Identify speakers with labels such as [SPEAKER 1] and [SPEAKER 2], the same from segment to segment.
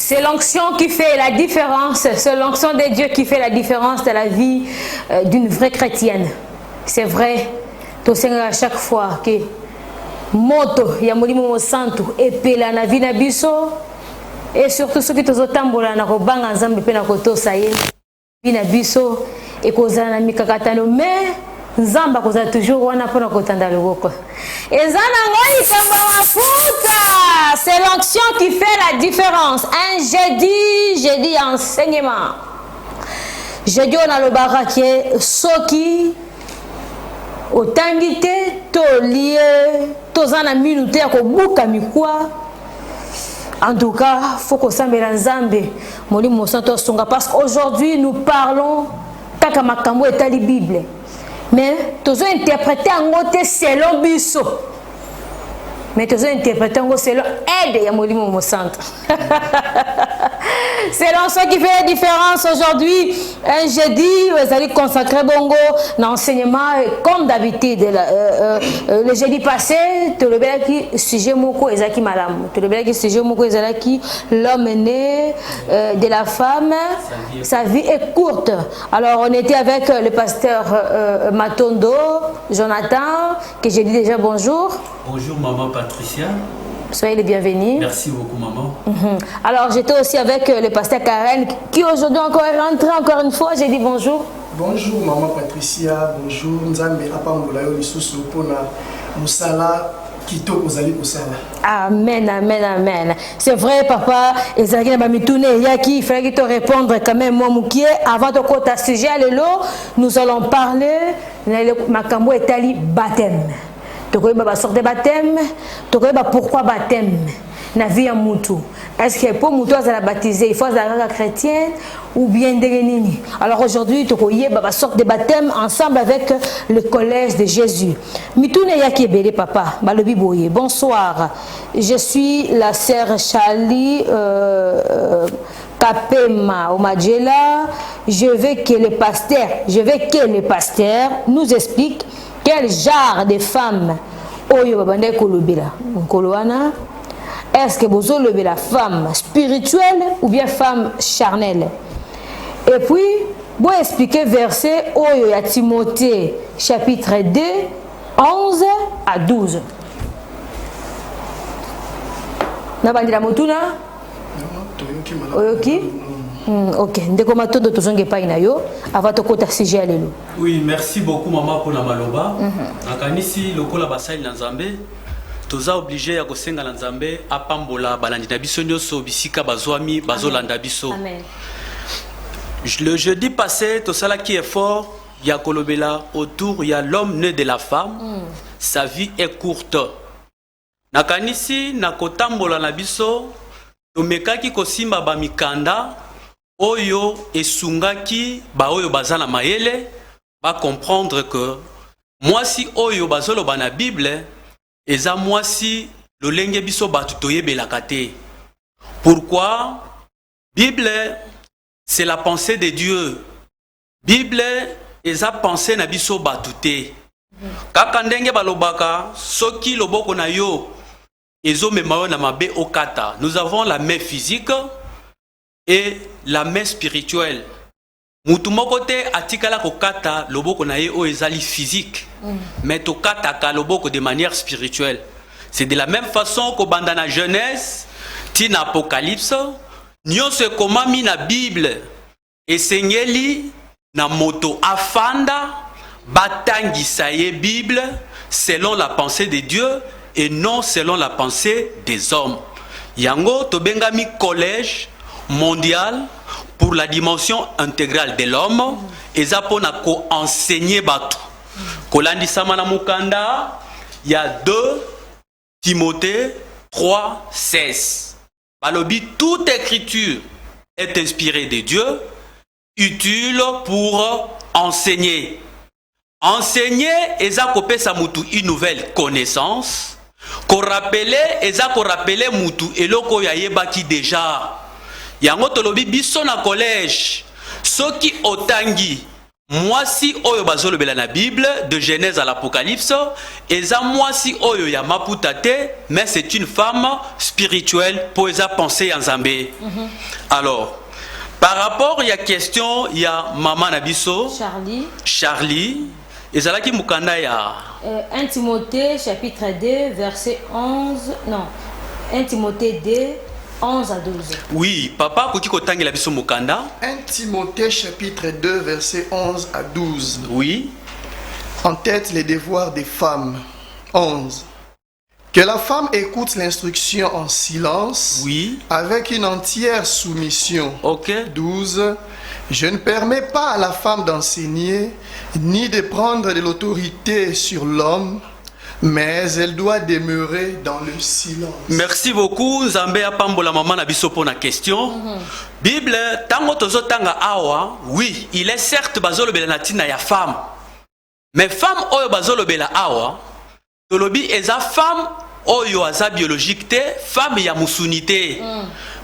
[SPEAKER 1] C'est l'onction qui fait la différence. C'est l'onction de Dieu qui fait la différence dans la vie d'une vraie chrétienne. C'est vrai. À chaque fois que moto ya molimo santo epela na vie na biso et surtout ceux qui tozotambola na kobanga nzambe pe na kotosa ye vie na biso et kozala na mikakatano mais nzamba kozala toujours wana pona kotanda loboko ezana ngoni kamba mafuta. C'est l'onction qui fait la différence. Un jeudi enseignement. Jeudi on a le baraké soki otangité to lié tozana minute ya kobuka mikwa. En tout cas, faut que ça me nzambe molimo santo songa parce qu'aujourd'hui nous parlons kaka makambo etali Bible. Mais tozo interpréter en ngote selon biso. Mais tozo interpréter en ngote selon aide ya molimo santo. C'est l'enseignement qui fait la différence aujourd'hui. Un jeudi, vous allez consacrer bongo l'enseignement comme d'habitude. Le jeudi passé, tu le verras qui sujet moko ezaki malam. Tu le verras qui sujet moko ezaki l'homme né de la femme. Sa vie est courte. Alors on était avec le pasteur Matondo, Jonathan, que j'ai dit déjà bonjour.
[SPEAKER 2] Bonjour maman Patricia.
[SPEAKER 1] Soyez les bienvenus.
[SPEAKER 2] Merci beaucoup, maman.
[SPEAKER 1] Alors, j'étais aussi avec le pasteur Karen, qui aujourd'hui encore est rentré encore une fois. J'ai dit bonjour.
[SPEAKER 3] Bonjour, maman Patricia. Bonjour, Nzambe Apamboulayo Lisusu Pona Moussala Kito Ozali Moussala.
[SPEAKER 1] Amen, amen, amen. C'est vrai, papa. Et ça il fallait te répondre quand même, moi, Moukié. Avant de côté à sujet, nous allons parler de Makambo Etali baptême. Sorte de baptême, pourquoi baptême na vie à Moutou. Est-ce que pour Moutou à la baptiser, il faut la chrétienne ou bien nini? Alors aujourd'hui, tu vas sorte de baptême ensemble avec le collège de Jésus. Mitoune Yakebele papa, Balobi Boye. Bonsoir. Je suis la sœur Charlie Kapema Omadjela. Je veux que le pasteur nous explique quel genre de femme oyo babande kolobela nkoloana. Est-ce que vous avez la femme spirituelle ou bien femme charnelle? Et puis vous expliquer verset oyo ya Timothée chapitre 2 11 à 12. Na bandira motuna oyoki. Ok,
[SPEAKER 2] oui, merci beaucoup maman pour la maloba. Nakanisi lokola basali na Nzambe, toza obligé ya kosenga na Nzambe apambola balandi na biso nyoso bisika bazwami bazolanda biso.
[SPEAKER 1] Amen.
[SPEAKER 2] Le jeudi passé, tosala qui est fort, ya kolobela autour ya l'homme né de la femme. Sa vie est courte. Nakanisi nakotambola na biso, tomekaki kosimba ba mikanda oyo esungaki ba oyo bazana mayele ba comprendre que moi si oyo bazolo bana Bible eza moi si lolenge biso batu toyebelaka te. Pourquoi? Bible c'est la pensée de Dieu. Bible eza pensée na biso batu te. Kaka ndenge balobaka soki loboko na yo ezo memayo na mabe okata. Nous avons la main physique et la main spirituelle. Mutu moko te atikala kokata loboko na ye o ezali physique. Mais to kata ka loboko de manière spirituelle. C'est de la même façon qu'au bandana Genèse, tina Apocalypse, nyonso komami na Bible esengeli na moto afanda batangisa ye Bible selon la pensée de Dieu et non selon la pensée des hommes. Yango tobengami collège mondial pour la dimension intégrale de l'homme et ça pour enseigner batu. Kolandi samana mukanda, il y a 2 Timothée 3, 16. Balobi, toute écriture est inspirée de Dieu, utile pour enseigner. Enseigner, eza kopé sa mutu une nouvelle connaissance. Ko rappeler, eza ko rappeler mutu eloko ya yebaki déjà. Yango tolobi biso na collège soki otangi mwasi oyo bazolobela na Bible de Genèse à l'Apocalypse eza mwasi oyo ya maputa te, mais c'est une femme spirituelle pour eza pensée en Nzambe. Alors par rapport il y a question il y a maman nabiso Charlie ezalaki mukanda ya
[SPEAKER 1] 1 Timothée chapitre 2 verset 11 non 1 Timothée 2 11 à 12.
[SPEAKER 2] Oui, papa koki kotangela biso mukanda
[SPEAKER 3] 1 Timothée chapitre 2 verset 11 à 12.
[SPEAKER 2] Oui.
[SPEAKER 3] En tête les devoirs des femmes. 11. Que la femme écoute l'instruction en silence,
[SPEAKER 2] oui,
[SPEAKER 3] avec une entière soumission.
[SPEAKER 2] Ok.
[SPEAKER 3] 12. Je ne permets pas à la femme d'enseigner, ni de prendre de l'autorité sur l'homme, mais elle doit demeurer dans le silence.
[SPEAKER 2] Merci beaucoup. Nzambe apambola maman na biso pour la question. Bible tango tozo tanga awa, oui, il est certes bazolobela na tina ya femme. Mais femme oyo bazolobela awa, tolobi eza femme oyo aza biologique te, femme ya musunité.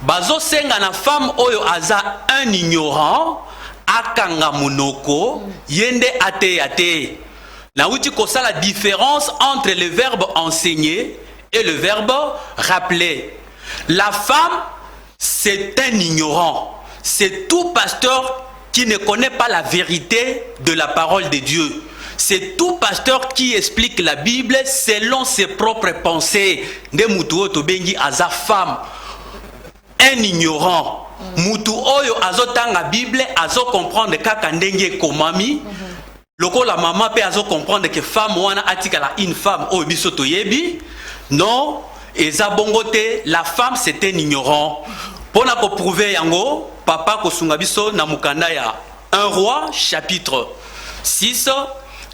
[SPEAKER 2] Bazo senga na femme oyo aza un ignorant, akanga munoko, yende ate. Na outi kosa la différence entre le verbe enseigner et le verbe rappeler. La femme, c'est un ignorant. C'est tout pasteur qui ne connaît pas la vérité de la parole de Dieu. C'est tout pasteur qui explique la Bible selon ses propres pensées. De mutu to bengi aza femme. Un ignorant. Mutu oyo azotanga Bible azo comprendre kaka ndenge komami. Loko la maman peut azo comprendre que femme wana atikala une femme oyo biso toyebi. Non, eza bongote, la femme c'est un ignorant. Pona ko prouver yango, papa ko sunga biso na mukanda ya 1 roi chapitre 6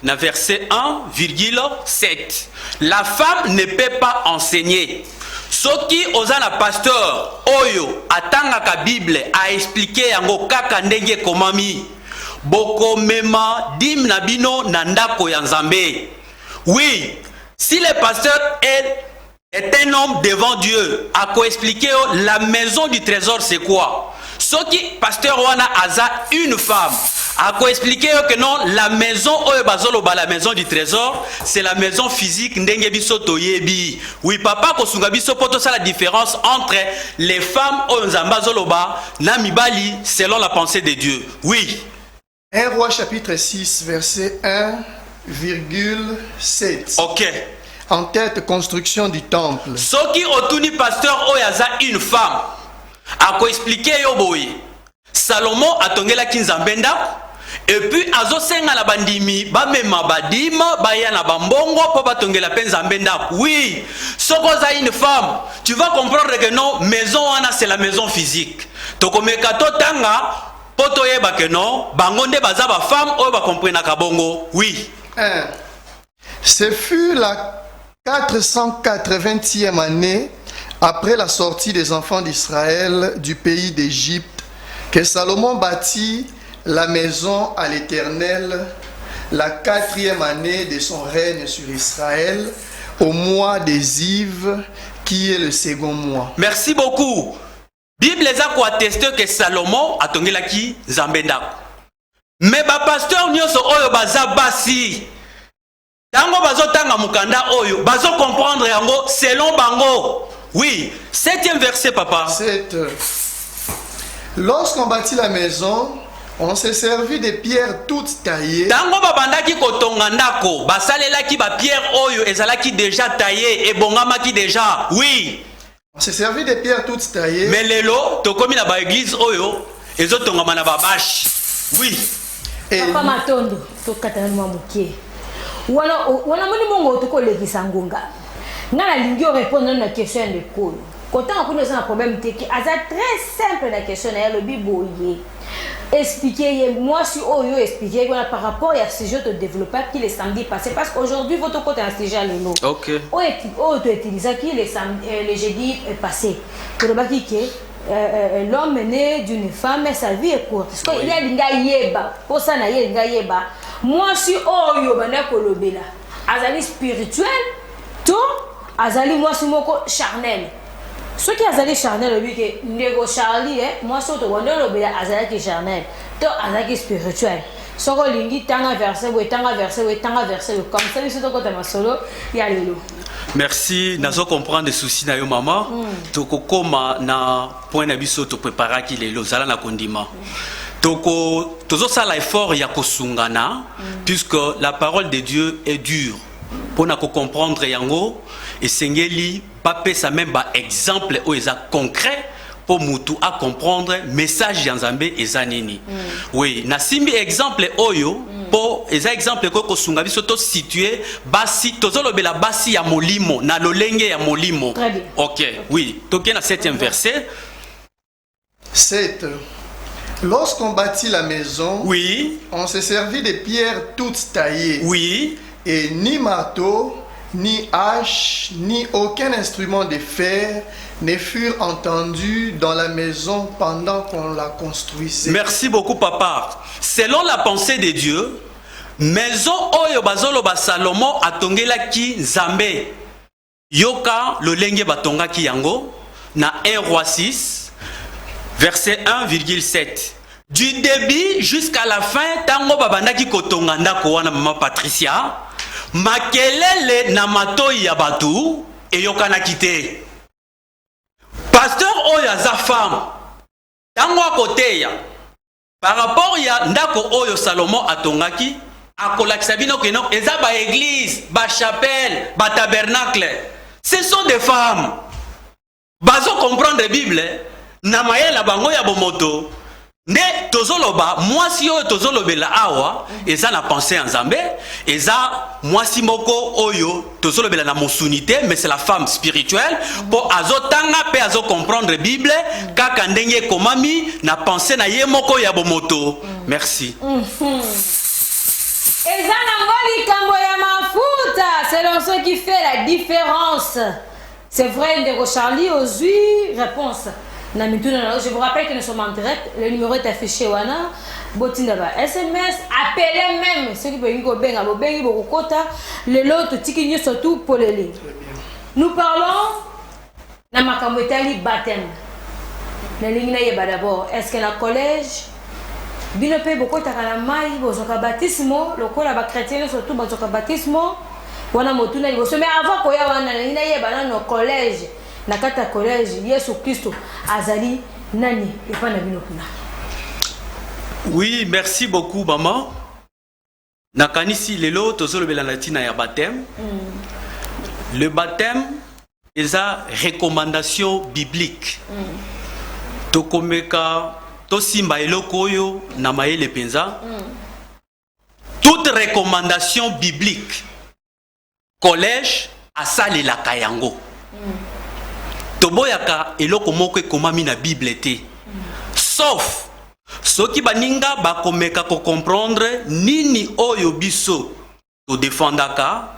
[SPEAKER 2] na verset 1,7. La femme ne peut pas enseigner. Soki ozana pasteur oyo atanga ka Bible a expliquer yango kaka ndenge komami. Boko mema dim nabino nandako ya Nzambe. Oui, si le pasteur est un homme devant Dieu, a ko expliquer la maison du trésor c'est quoi? Soki pasteur wana aza une femme, a ko expliquer que non, la maison oyo bazoloba la maison du trésor, c'est la maison physique ndenge biso toyebi. Oui, papa ko sunga biso poto ça la différence entre les femmes oyo Nzamba zoloba na mibali selon la pensée de Dieu. Oui.
[SPEAKER 3] 1 roi chapitre 6 verset 1,7.
[SPEAKER 2] Ok.
[SPEAKER 3] En tête construction du temple.
[SPEAKER 2] Soki otuni pasteur oyaza une femme, a ko expliquer yo boye. Salomon atongela kinzambenda et puis azo senga la bandimi ba mema badima ba ya na bambongo po batongela penza mbenda. Oui, soko za une femme, tu vas comprendre que non, maison wana c'est la maison physique. Tokomeka totanga poto yeba que non, bangonde baza ba femme oyo ba comprendre kabongo. Oui.
[SPEAKER 3] Ce fut la 480e année après la sortie des enfants d'Israël du pays d'Égypte que Salomon bâtit la maison à l'Éternel, la 4e année de son règne sur Israël, au mois des Ives, qui est le second mois.
[SPEAKER 2] Merci beaucoup. Bible a ko attester que Salomon a tongelaki Nzambenda. Mais ba pasteur nyonso oyo baza basi. Tango bazo tanga mukanda oyo, bazo comprendre yango selon bango. Oui, 7e verset papa.
[SPEAKER 3] 7. Lorsqu'on bâtit la maison, on s'est servi de pierres toutes taillées.
[SPEAKER 2] Tango babandaki kotonga ndako, basalelaki ba pierre oyo ezalaki déjà taillé et bongamaki déjà. Oui.
[SPEAKER 3] On s'est servi de pierres toutes taillées.
[SPEAKER 2] Mais lelo tokomi na ba église oyo ezotongama na babashi. Oui.
[SPEAKER 1] Et papa matondo to katana mukie. Wana moni mongo to ko lekisa ngonga. Ngala lingi o répondre na question de ko. Quand on a un problème technique, c'est très simple la question. Le biboyer. Expliquer, moi si on expliquer par rapport à ce jeu de développeur qui les samedis passés. Parce qu'aujourd'hui, votre côté est déjà le lot.
[SPEAKER 2] Ok.
[SPEAKER 1] On utilise qui les jeudis passés. Pour le bas qui l'homme est né d'une femme et sa vie est courte. Parce qu'il y a des gars yeba. Pour ça, il y a des gars yeba. Moi si on yobana kolobela. Azali spirituel, tout. Azali moi si moko charnel. Ceux qui ont charnel, lui, que Nego Charlie, moi, surtout, on a le azaki charnel, to azaki spirituel. soko lingi tanga verset we tanga verset we tanga verset we comme ça biso toko ta solo ya lelo.
[SPEAKER 2] Merci, nazo comprendre les soucis na yo maman. Toko koma na point na biso to prépara ki lelo zala na kondima. Toko tozo sala effort ya kosungana puisque la parole de Dieu est dure. Pour na ko comprendre yango et sengeli pas pesa même ba exemple o eza concret pour mutu à comprendre message ya Nzambe eza nini. Oui, na simbi exemple oyo pour eza exemple ko kosunga biso to situer basi tozolobela basi ya molimo na lolenge ya molimo.
[SPEAKER 1] Très bien.
[SPEAKER 2] OK, oui, toke na 7e verset.
[SPEAKER 3] 7. Lorsqu'on bâtit la maison,
[SPEAKER 2] Oui.
[SPEAKER 3] on se servit de pierres toutes taillées.
[SPEAKER 2] Oui.
[SPEAKER 3] Et ni marteau, ni hache, ni aucun instrument de fer ne furent entendus dans la maison pendant qu'on la construisait.
[SPEAKER 2] Merci beaucoup papa. Selon la pensée de Dieu, maison oyo bazolo ba Salomon atongelaki Nzambe. Yoka lolenge batongaki yango na 1 roi 6 verset 1,7. Du début jusqu'à la fin tango babandaki kotonga ndako wana mama Patricia, makelele na matoi ya batu eyokanaki te. Pasteur oyo aza femme tango akoteya par rapport ya ndako oyo Salomon atongaki akolakisa bino keno eza ba église, ba chapelle, ba tabernacle. Ce sont des femmes. Bazo comprendre la Bible na mayela bango ya bomoto. Nde tozoloba mwasi oyo tozolobela awa eza na pensée en Nzambe, eza mwasi moko oyo tozolobela na mosunité, mais c'est la femme spirituelle pour azotanga pe azo comprendre Bible kaka ndenge komami na pensée na ye moko ya bomoto. Merci.
[SPEAKER 1] Eza nangoli kambo ya mafuta, selon ce qui fait la différence. C'est vrai, Ndeko Charlie ozui réponse. Je vous rappelle que nous sommes en direct, le numéro est affiché wana. Botindaba SMS, appelez même ceux qui veulent go benga bo bengi bo kota le lot tiki surtout pour les livres. Nous parlons na makambo etali baptême. Na lingina yeba d'abord, est-ce que la collège bino pe beaucoup ta kana mai bozoka baptismo, lokola ba chrétien surtout bozoka baptismo wana motuna liboso mais avant ko ya wana lingina yeba na no collège. Nakata collège Yesu Christo azali nani epana bino kuna.
[SPEAKER 2] Oui, merci beaucoup maman. Nakanisi lelo tozolobela latina ya baptême. Le baptême est une recommandation biblique. Tokomeka tosimba eloko oyo na mayele penza. Toute recommandation biblique collège asali la kayango. Toboyaka eloko moko ekomami na Bible te. Sauf soki baninga bakomeka ko comprendre nini oyo biso to défendaka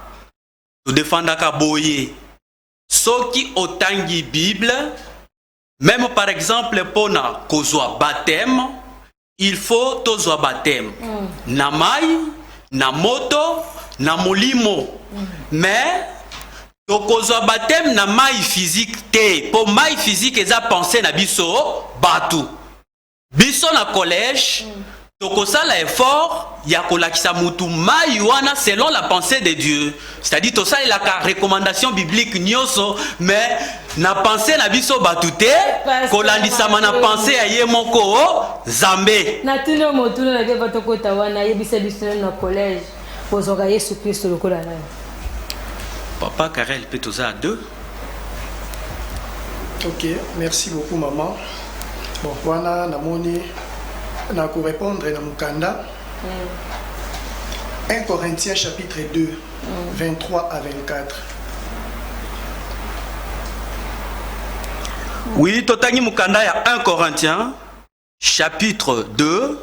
[SPEAKER 2] boye. Soki otangi Bible, même par exemple pona kozwa baptême, il faut tozwa baptême. Na mai, na moto, na molimo. Mais tokozwa baptême na mai physique te. Po mai physique eza pensé na biso batu. Biso na collège, tokosala effort ya kolakisa mutu mai wana selon la pensée de Dieu. C'est-à-dire tosala la recommandation biblique nyoso, mais na pensée na biso batu te, kolandisama na pensée ya ye moko Nzambe.
[SPEAKER 1] Na tuno motuno na beba tokota wana yebisa biso na collège. Bozoka Yesu Christo lokola na.
[SPEAKER 2] Papa Karel peut tous à deux.
[SPEAKER 3] Ok, merci beaucoup maman. Bon, voilà, namoni na ko répondre na mukanda. 1 Corinthiens chapitre 2, 23 à 24.
[SPEAKER 2] Oui, totangi mukanda ya 1 Corinthiens chapitre 2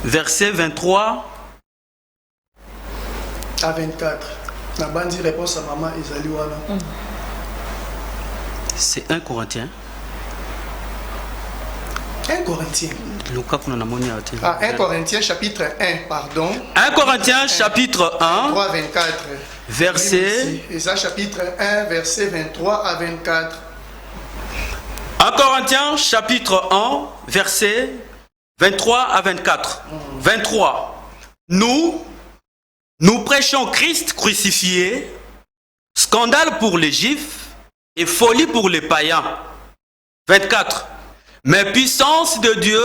[SPEAKER 2] verset 23
[SPEAKER 3] à 24. La bandi réponse à maman Isali wana.
[SPEAKER 2] C'est 1 Corinthiens.
[SPEAKER 3] 1 Corinthiens.
[SPEAKER 2] Ah,
[SPEAKER 3] 1 Corinthiens chapitre 1, pardon.
[SPEAKER 2] 1 Corinthiens chapitre 1.
[SPEAKER 3] 3 24.
[SPEAKER 2] Verset.
[SPEAKER 3] Et ça chapitre 1 verset 23 à 24.
[SPEAKER 2] 1 Dans Corinthiens chapitre 1, versets 23 à 24. 23. Nous prêchons Christ crucifié, scandale pour les Juifs et folie pour les païens. 24. Mais puissance de Dieu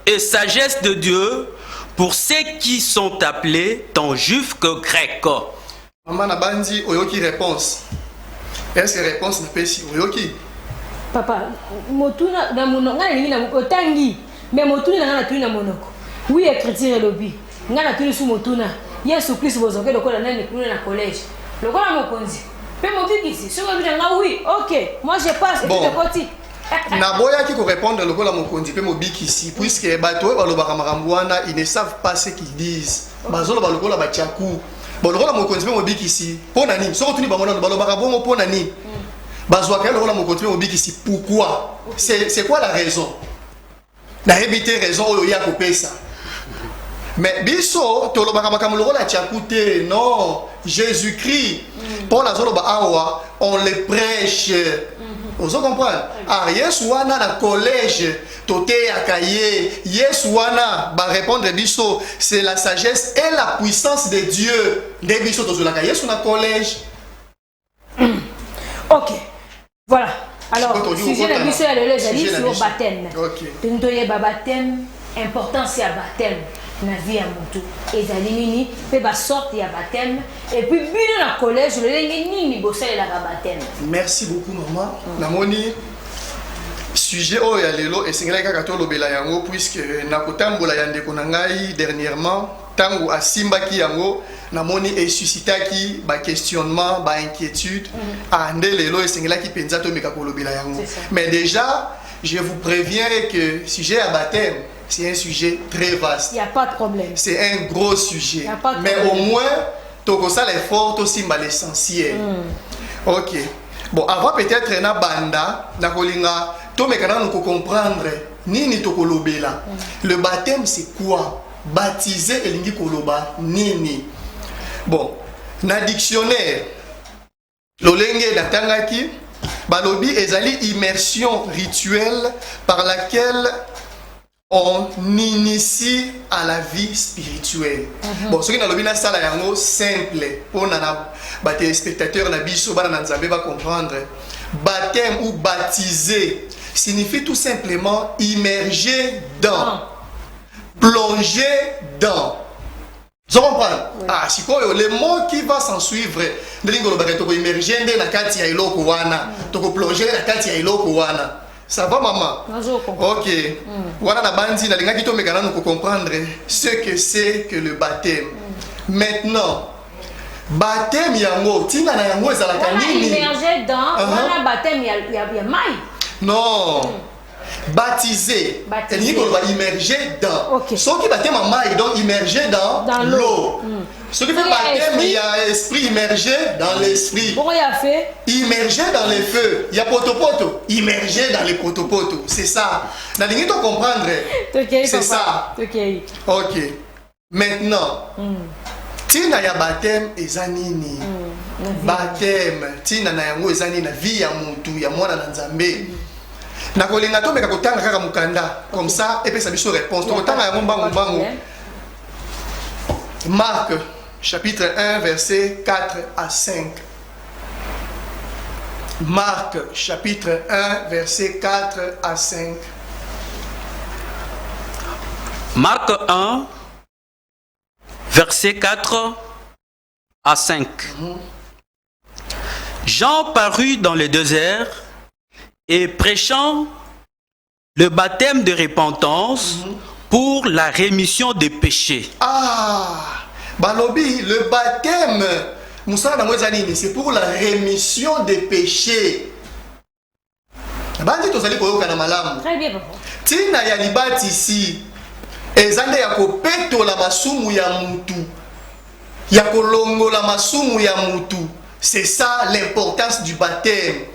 [SPEAKER 2] et sagesse de Dieu pour ceux qui sont appelés tant juifs que grecs.
[SPEAKER 3] Maman Nabandi, oyoki réponse. Est-ce que réponse n'est pas si oyoki?
[SPEAKER 1] Papa, motuna na monoko ngana na otangi, mais motuna ngana tuna monoko. Oui, écriture lobby. Ngana tuna su motuna. Yesu Christ bozoke lokola nani kuna na collège. Lokola mokonzi. Pe mobikisi, soko nga oui, OK. Moi je passe et
[SPEAKER 3] bon.
[SPEAKER 1] tu te côté.
[SPEAKER 3] Naboya qui répondre lokola mokonzi pe mobikisi puisque bato balobaka makambo wana ils ne savent pas ce qu'ils disent. Bazolo balokola batiaku. Bon lokola mokonzi pe mobikisi. Pona nini? Soko tuni bango balobaka bongo pona nini? Bazwaka lokola mokonzi pe mobikisi pourquoi? C'est quoi la raison? Na éviter raison oyo ya kopesa. Mais biso tolobaka makambo lokola tiakute non Jésus-Christ pour la zoloba awa on le prêche. Vous comprenez? Ah, Yesu wana na collège, toté akaye, Yesu wana ba répondre biso, c'est la sagesse et la puissance de Dieu. De biso tozolaka Yesu na collège.
[SPEAKER 1] OK. Voilà. Alors, sujet de biso ya lelo ezali sur baptême.
[SPEAKER 3] OK.
[SPEAKER 1] Tuntoye ba baptême, importance ya baptême. Na vie ya mutu ezali nini pe ba sorte ya baptême et puis bino na collège le lenge nini bosalela ka baptême.
[SPEAKER 3] Merci beaucoup maman. Namoni sujet o ya lelo esengela kaka to lobela yango puisque nakotambola ya ndeko na ngai dernièrement tango asimbaki yango namoni esusitaki ba questionnement ba inquiétude ande lelo esengela ki penza to meka ko lobela yango. Mais déjà je vous préviens que sujet à baptême c'est un sujet très vaste.
[SPEAKER 1] Il n'y a pas de problème.
[SPEAKER 3] C'est un gros sujet. Mais
[SPEAKER 1] problème.
[SPEAKER 3] au moins, tu as l'effort, tu as l'essentiel. Ok. Bon, avant peut-être na banda, na kolinga, tu me comprendre nini to kolobela. Le baptême c'est quoi? Baptiser elingi koloba nini. Bon, na dictionnaire, lolenge datangaki, balobi ezali immersion rituelle par laquelle on initie à la vie spirituelle. Bon, ce qui est dans sala yango simple pour na téléspectateurs na biso bana nzambe va comprendre. Baptême ou baptiser signifie tout simplement immerger dans, plonger dans. Vous comprenez? Ah, si quoi le mot qui va s'en suivre, ndelingo lo bakato ko immerger na kati ya iloko wana, to ko plonger na kati ya iloko wana. Ça va maman? Ok. Voilà la bandi na linga kito mekana nous comprendre ce que c'est que le baptême. Maintenant, baptême yango tina na yango ezalaka nini?
[SPEAKER 1] Immerger dans, on a baptême il y a mai.
[SPEAKER 3] Non. Baptisé. C'est-à-dire qu'on va immerger dans.
[SPEAKER 1] Okay.
[SPEAKER 3] Ce qui baptême en maille, donc immerger dans l'eau. Ce qui fait baptême, il y a esprit immergé dans l'esprit.
[SPEAKER 1] Pourquoi il a fait?
[SPEAKER 3] Immergé dans les feux. Il y a potopoto. Immergé dans les potopoto. C'est ça. N'a rien de comprendre. C'est ça. Ok. Maintenant, tina ya baptême ezanini. Baptême tina na yango ezanini na vie ya muntu ya mwana na nzambe. Na kolinga to meka kotanga kaka mukanda comme ça et puis ça biso réponse to kotanga yango mbangu. Marc chapitre 1 verset 4 à 5. Marc chapitre 1 verset 4 à 5.
[SPEAKER 2] Marc 1 verset 4 à 5. Jean parut dans le désert et prêchant le baptême de repentance pour la rémission des péchés.
[SPEAKER 3] Ah, balobi, le baptême, c'est pour la rémission des péchés.
[SPEAKER 1] Très bien, papa.
[SPEAKER 3] Tina ya libati ici, ezande ya kopeto la masumu ya mutu, ya kolongo la masumu ya mutu. C'est ça l'importance du baptême.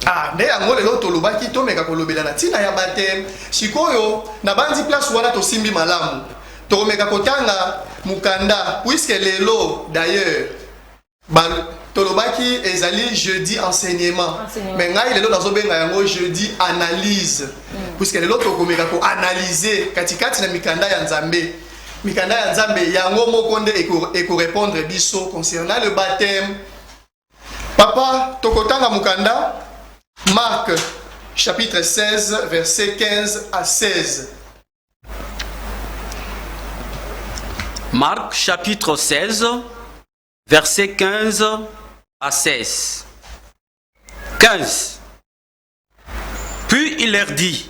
[SPEAKER 3] Ah, nde yango lelo tolobaki tomeka kolobela na tina ya baptême. Sikoyo na bandi place wana tosimbi malamu. Tomeka kotanga mukanda puisque lelo d'ailleurs tolobaki ezali jeudi enseignement. Mais ngai lelo nazobenga yango jeudi analyse. Puisque lelo tokomeka ko analyser katikati na mikanda ya Nzambe. Mikanda ya Nzambe yango mokonde eko répondre biso concernant le baptême. Papa, tokotanga mukanda Marc chapitre 16 verset 15 à 16.
[SPEAKER 2] Marc chapitre 16 verset 15 à 16. 15. Puis il leur dit: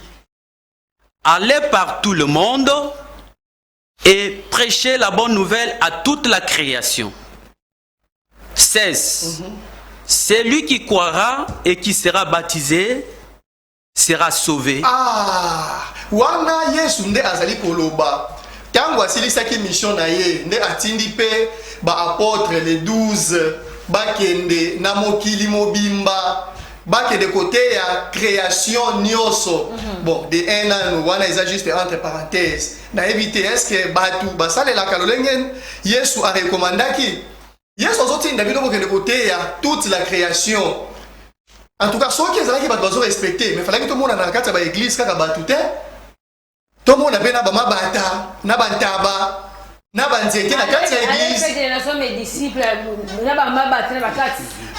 [SPEAKER 2] allez par tout le monde et prêchez la bonne nouvelle à toute la création. 16. Celui qui croira et qui sera baptisé sera sauvé.
[SPEAKER 3] Ah, wana Yesu nde azali koloba. Tango asilisaki mission na ye, nde atindi pe ba apôtre les 12 bakende na mokili mobimba bakende côté ya création nyoso. Bon, de un an wana eza juste entre parenthèses. Na éviter est-ce que batu basale la kalolengen Yesu a recommandaki. Yesu azoti ndabino bokende côté ya toute la création. En tout cas, ceux qui ont besoin de respecter, mais il fallait que tout le monde dans la carte de l'église, tout le monde a bien bata, na bantaba, na banzete na carte de l'église.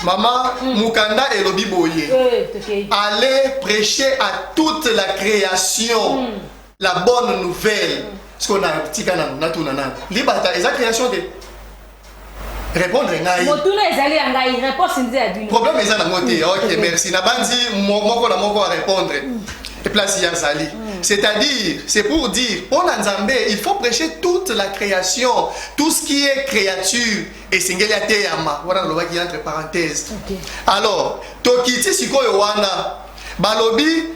[SPEAKER 3] Maman, mukanda et lobi boye. Allez prêcher à toute la création la bonne nouvelle. Ce qu'on a petit canal, na tout nana. Libata, et la création de répondre ngai.
[SPEAKER 1] Motuna ezali ngai réponse nzi aduni.
[SPEAKER 3] Problème est dans côté. OK, merci. Na bandi moko à répondre. Et place yazali. C'est-à-dire, c'est pour dire, pour Nzambe, il faut prêcher toute la création, tout ce qui est créature et singelia teyama. Voilà le qui entre parenthèses. Alors, tokiti sikoyo wana balobi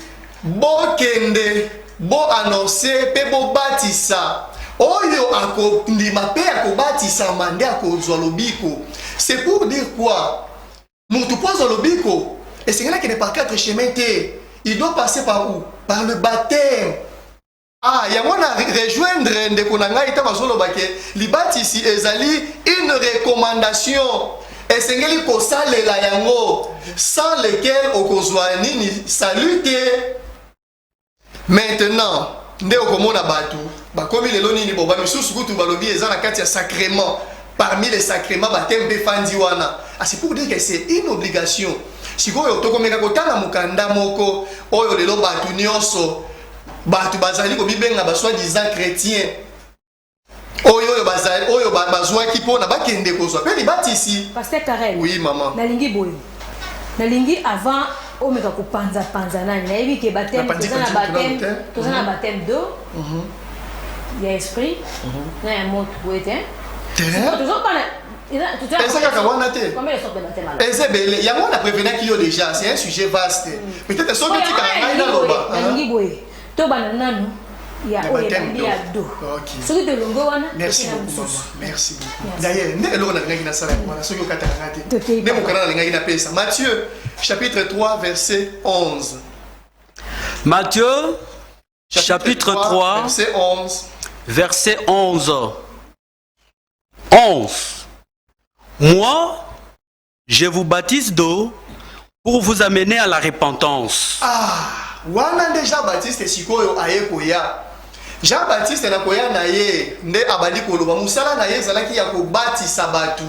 [SPEAKER 3] bo kende bo annoncer pe bo batisa. Oyo ako ndima pe akobatisa mande akozwa lobiko. C'est pour dire quoi? Mutu pose lobiko et c'est là qui n'est pas quatre chemins té. Il doit passer par où? Par le baptême. Ah, il y a mon rejoindre de konanga ita bazolo bake libatisi ezali une recommandation. Et c'est ngeli ko salela yango sans lequel okozwa nini saluté. Maintenant, nde okomona batu bakomi lelo nini bo ba misusu kutu balobi eza na kati ya sacrement. Parmi les sacrements baptême be fandi wana. Ah, c'est pour dire que c'est une obligation. Sikoyo tokomeka kotanga mukanda moko oyo lelo batu nyonso batu bazali ko bibenga ba soi-disant chrétien oyo bazali oyo bazwa ki pona bakende kozwa pe libatisi.
[SPEAKER 1] Pasteur Karel.
[SPEAKER 3] Oui maman.
[SPEAKER 1] Nalingi boyo. Nalingi avant omeka ko panza nani na yebi ke baptême tozana baptême d'eau. Il y a esprit. Na ya moto wete. Toujours pas.
[SPEAKER 3] Combien de sortes de baptême? Il y a moi, on a prévenu qu'il y a déjà, c'est un sujet vaste. Peut-être ce que tu as dans le bas. Il y a d'eau. Merci beaucoup, maman. Merci beaucoup. D'ailleurs, Matthieu, chapitre 3, verset 11.
[SPEAKER 2] Matthieu, chapitre 3,
[SPEAKER 3] verset 11.
[SPEAKER 2] Verset 11. 11. Moi, je vous baptise d'eau pour vous amener à la repentance.
[SPEAKER 3] Ah, wana déjà Baptiste sikoyo ayekoya. Jean-Baptiste na koya na ye nde abali koloba musala na ye zalaki ya kobatisa batu.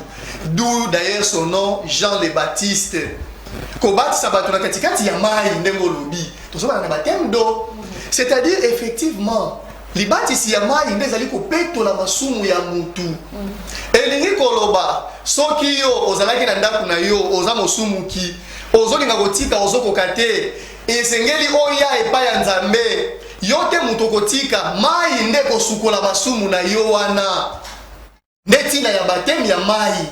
[SPEAKER 3] D'où d'ailleurs son nom Jean le Baptiste. Kobatisa batu na katikati ya mai ndengo lobi. Tozoba na baptême d'eau. C'est-à-dire effectivement libatisi ya mai nde zali kopetola masumu ya mutu. Elingi koloba soki yo ozalaki na ndaku na yo oza mosumuki ozolinga kotika ozokokate esengeli oya epai ya Nzambe yo te mutu kotika mai nde kosukola masumu na yo wana nde tina ya batemi ya mai.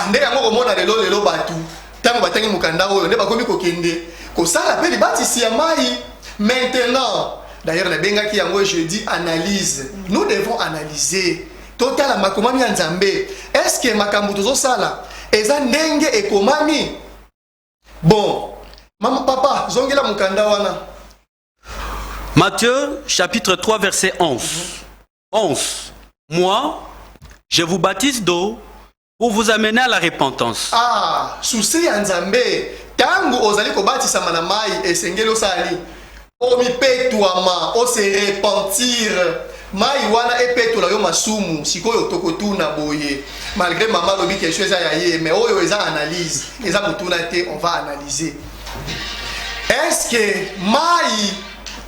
[SPEAKER 3] Nde yango komona lelo batu ntango batangi mukanda oyo nde bakomi kokende kosala pe libatisi ya mai. Maintenant d'ailleurs le bengaki yango je dis analyse. Nous devons analyser total makomami ya Nzambe. Est-ce que makambo tozo sala eza ndenge ekomami? Bon, maman papa zongela mukanda wana.
[SPEAKER 2] Matthieu chapitre 3 verset 11. 11. Moi, je vous baptise d'eau pour vous amener à la repentance.
[SPEAKER 3] Ah, souci ya Nzambe tangu ozali kobatisa na mai esengeli osali omipetwama ose repentir mai wana epetola yo masumu sikoyo tokotuna boye malgré mama lobi quelque chose ya ye mais oyo eza analyse eza mutuna te on va analyser. Est-ce que mai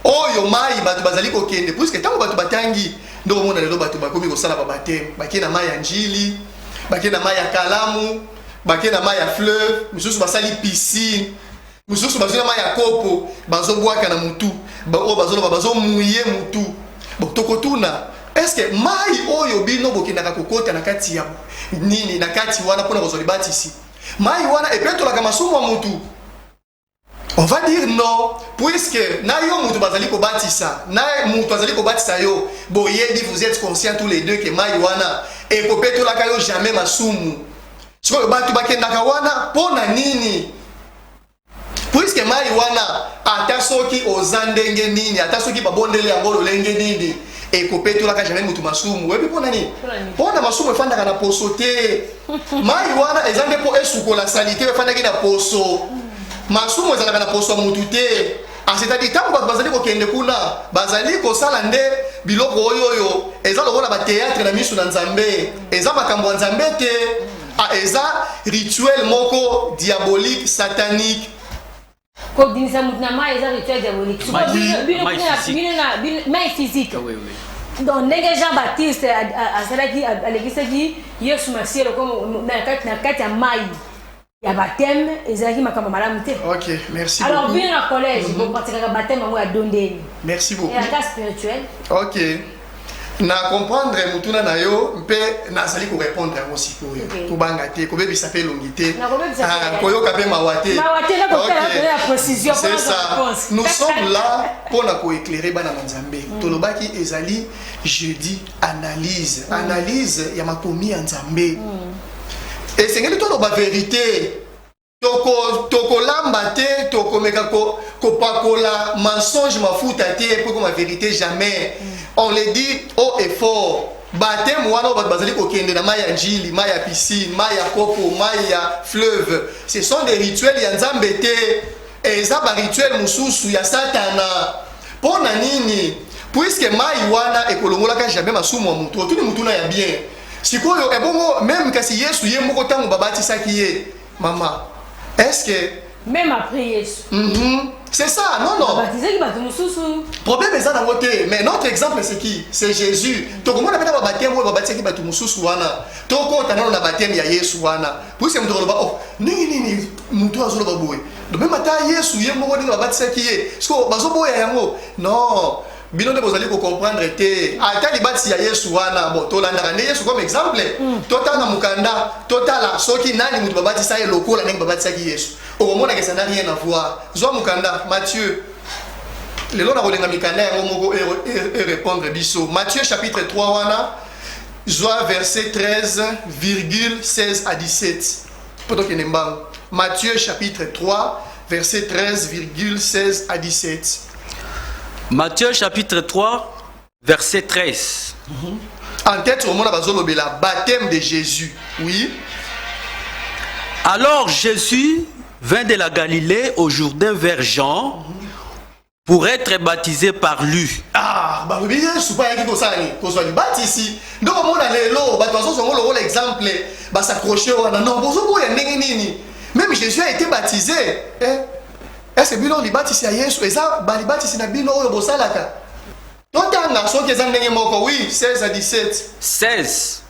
[SPEAKER 3] oyo mai batu bazali kokende puisque tango batu batangi ndo mona lelo batu bakomi kosala ba baptême bakena mai ya njili bakena mai ya kalamu bakena mai ya fleuve misusu basali piscine misusu bazona mai ya kopo bazobwaka na mutu o bazoloba bazomuye mutu tokotuna. Est-ce que mai oyo bino bokendaka kokota na kati ya nini na kati wana pona kozoli batisi mai wana epetolaka masumu ya mutu? On va dire non, puisque na yo mutu bazali ko batisa, na mutu bazali ko batisa yo, boyebi vous êtes conscients tous les deux que mai wana e ko petolaka yo jamais masumu. Siko batu bakendaka wana pona nini? Puisque mai wana ata soki ozandenge nini, ata soki babondele yango lolenge nini, e ko petolaka jamais mutu masumu. Webi pona nini? Pona masumu efandaka na poso te. Mai wana ezande po esukola salite efandaki na poso. Masumu ezalaka na poso mutu te. C'est-à-dire tango bato bazali kokende kuna bazali kosala nde biloko oyoyo eza lokola ba théâtre na misu na Nzambe eza makambo ya Nzambe te. Eza rituel moko diabolique satanique.
[SPEAKER 1] Ko dinisa mutna mai eza rituel diabolique. Mai physique.
[SPEAKER 2] Oui, oui.
[SPEAKER 1] Donc ndenge Jean-Baptiste asalaki alekisaki Yesu masielo comme na kati ya mai. Il y a baptême, ezalaki makambo malamu te.
[SPEAKER 3] OK, merci
[SPEAKER 1] alors,
[SPEAKER 3] beaucoup.
[SPEAKER 1] Alors bien au collège, vous pratiquez le baptême à dondé.
[SPEAKER 3] Merci beaucoup.
[SPEAKER 1] Et la cas spirituelle.
[SPEAKER 3] OK. Na comprendre mutuna na yo mpe nazali ko répondre aussi pour yo. Ko banga te, ko bebisa pe longité. Ko yo kape mawate.
[SPEAKER 1] Mawate là ko la précision.
[SPEAKER 3] C'est ça. Nous sommes là pour na ko éclairer bana Nzambe. Tolobaki ezali jeudi analyse. Analyse ya makomi ya Nzambe. Et c'est la vérité. Toko lamba te, toko meka ko pakola mensonge mafuta te pour la vérité jamais. On le dit haut et fort. Baptême wana ba bazali ko kende na mai ya njili, mai ya piscine, mai ya kopo, mai ya fleuve. Ce sont des rituels ya Nzambe te. Et ça ba rituel mususu ya Satana. Pona nini? Puisque mai wana ekolongola ka jamais masumu mutu. Tout mutu na ya bien. Sikoyo ebongo même kasi Yesu ye moko tango babatisaki ye mama est-ce que
[SPEAKER 1] même après Yesu
[SPEAKER 3] c'est ça non non
[SPEAKER 1] baptisaki batu mususu
[SPEAKER 3] problème est ça dans côté mais notre exemple c'est qui c'est Jésus tokomona peta babatemo babatisaki batu mususu wana tokota nano na batemi ya Yesu wana puisque mutu koloba oh nini mutu azoloba boye donc même ata Yesu ye moko ndinga babatisaki ye siko bazoboya yango non bino nde bozali ko comprendre te ata libati ya Yesu wana bon tolandaka nde Yesu comme exemple totala mukanda totala soki nani mutu babatisa ye lokola ndenge babatisaki Yesu okomona que ça n'a rien à voir zo mukanda Matthieu lelo na kolenga mikanda yango moko et répondre biso Matthieu chapitre 3 wana zo verset 13,16 à 17 poto ke nembango Matthieu chapitre 3 verset 13,16 à 17.
[SPEAKER 2] Matthieu chapitre 3, verset 13.
[SPEAKER 3] En tête, au moment où la baptême de Jésus. Oui.
[SPEAKER 2] Alors Jésus vint de la Galilée au Jourdain vers Jean pour être baptisé par lui.
[SPEAKER 3] Ah, bah oui, je suis pas qui ça qu'on soit baptisé. Donc on a l'élo, bah toi on a l'exemple, bah s'accrocher non, bonjour ya nini. Même Jésus a été baptisé. Est-ce que bino li baptisé à Yesu et ça ba li baptisé na bino oyo bosalaka. Totanga so ke zandenge moko oui 16 à 17.
[SPEAKER 2] 16.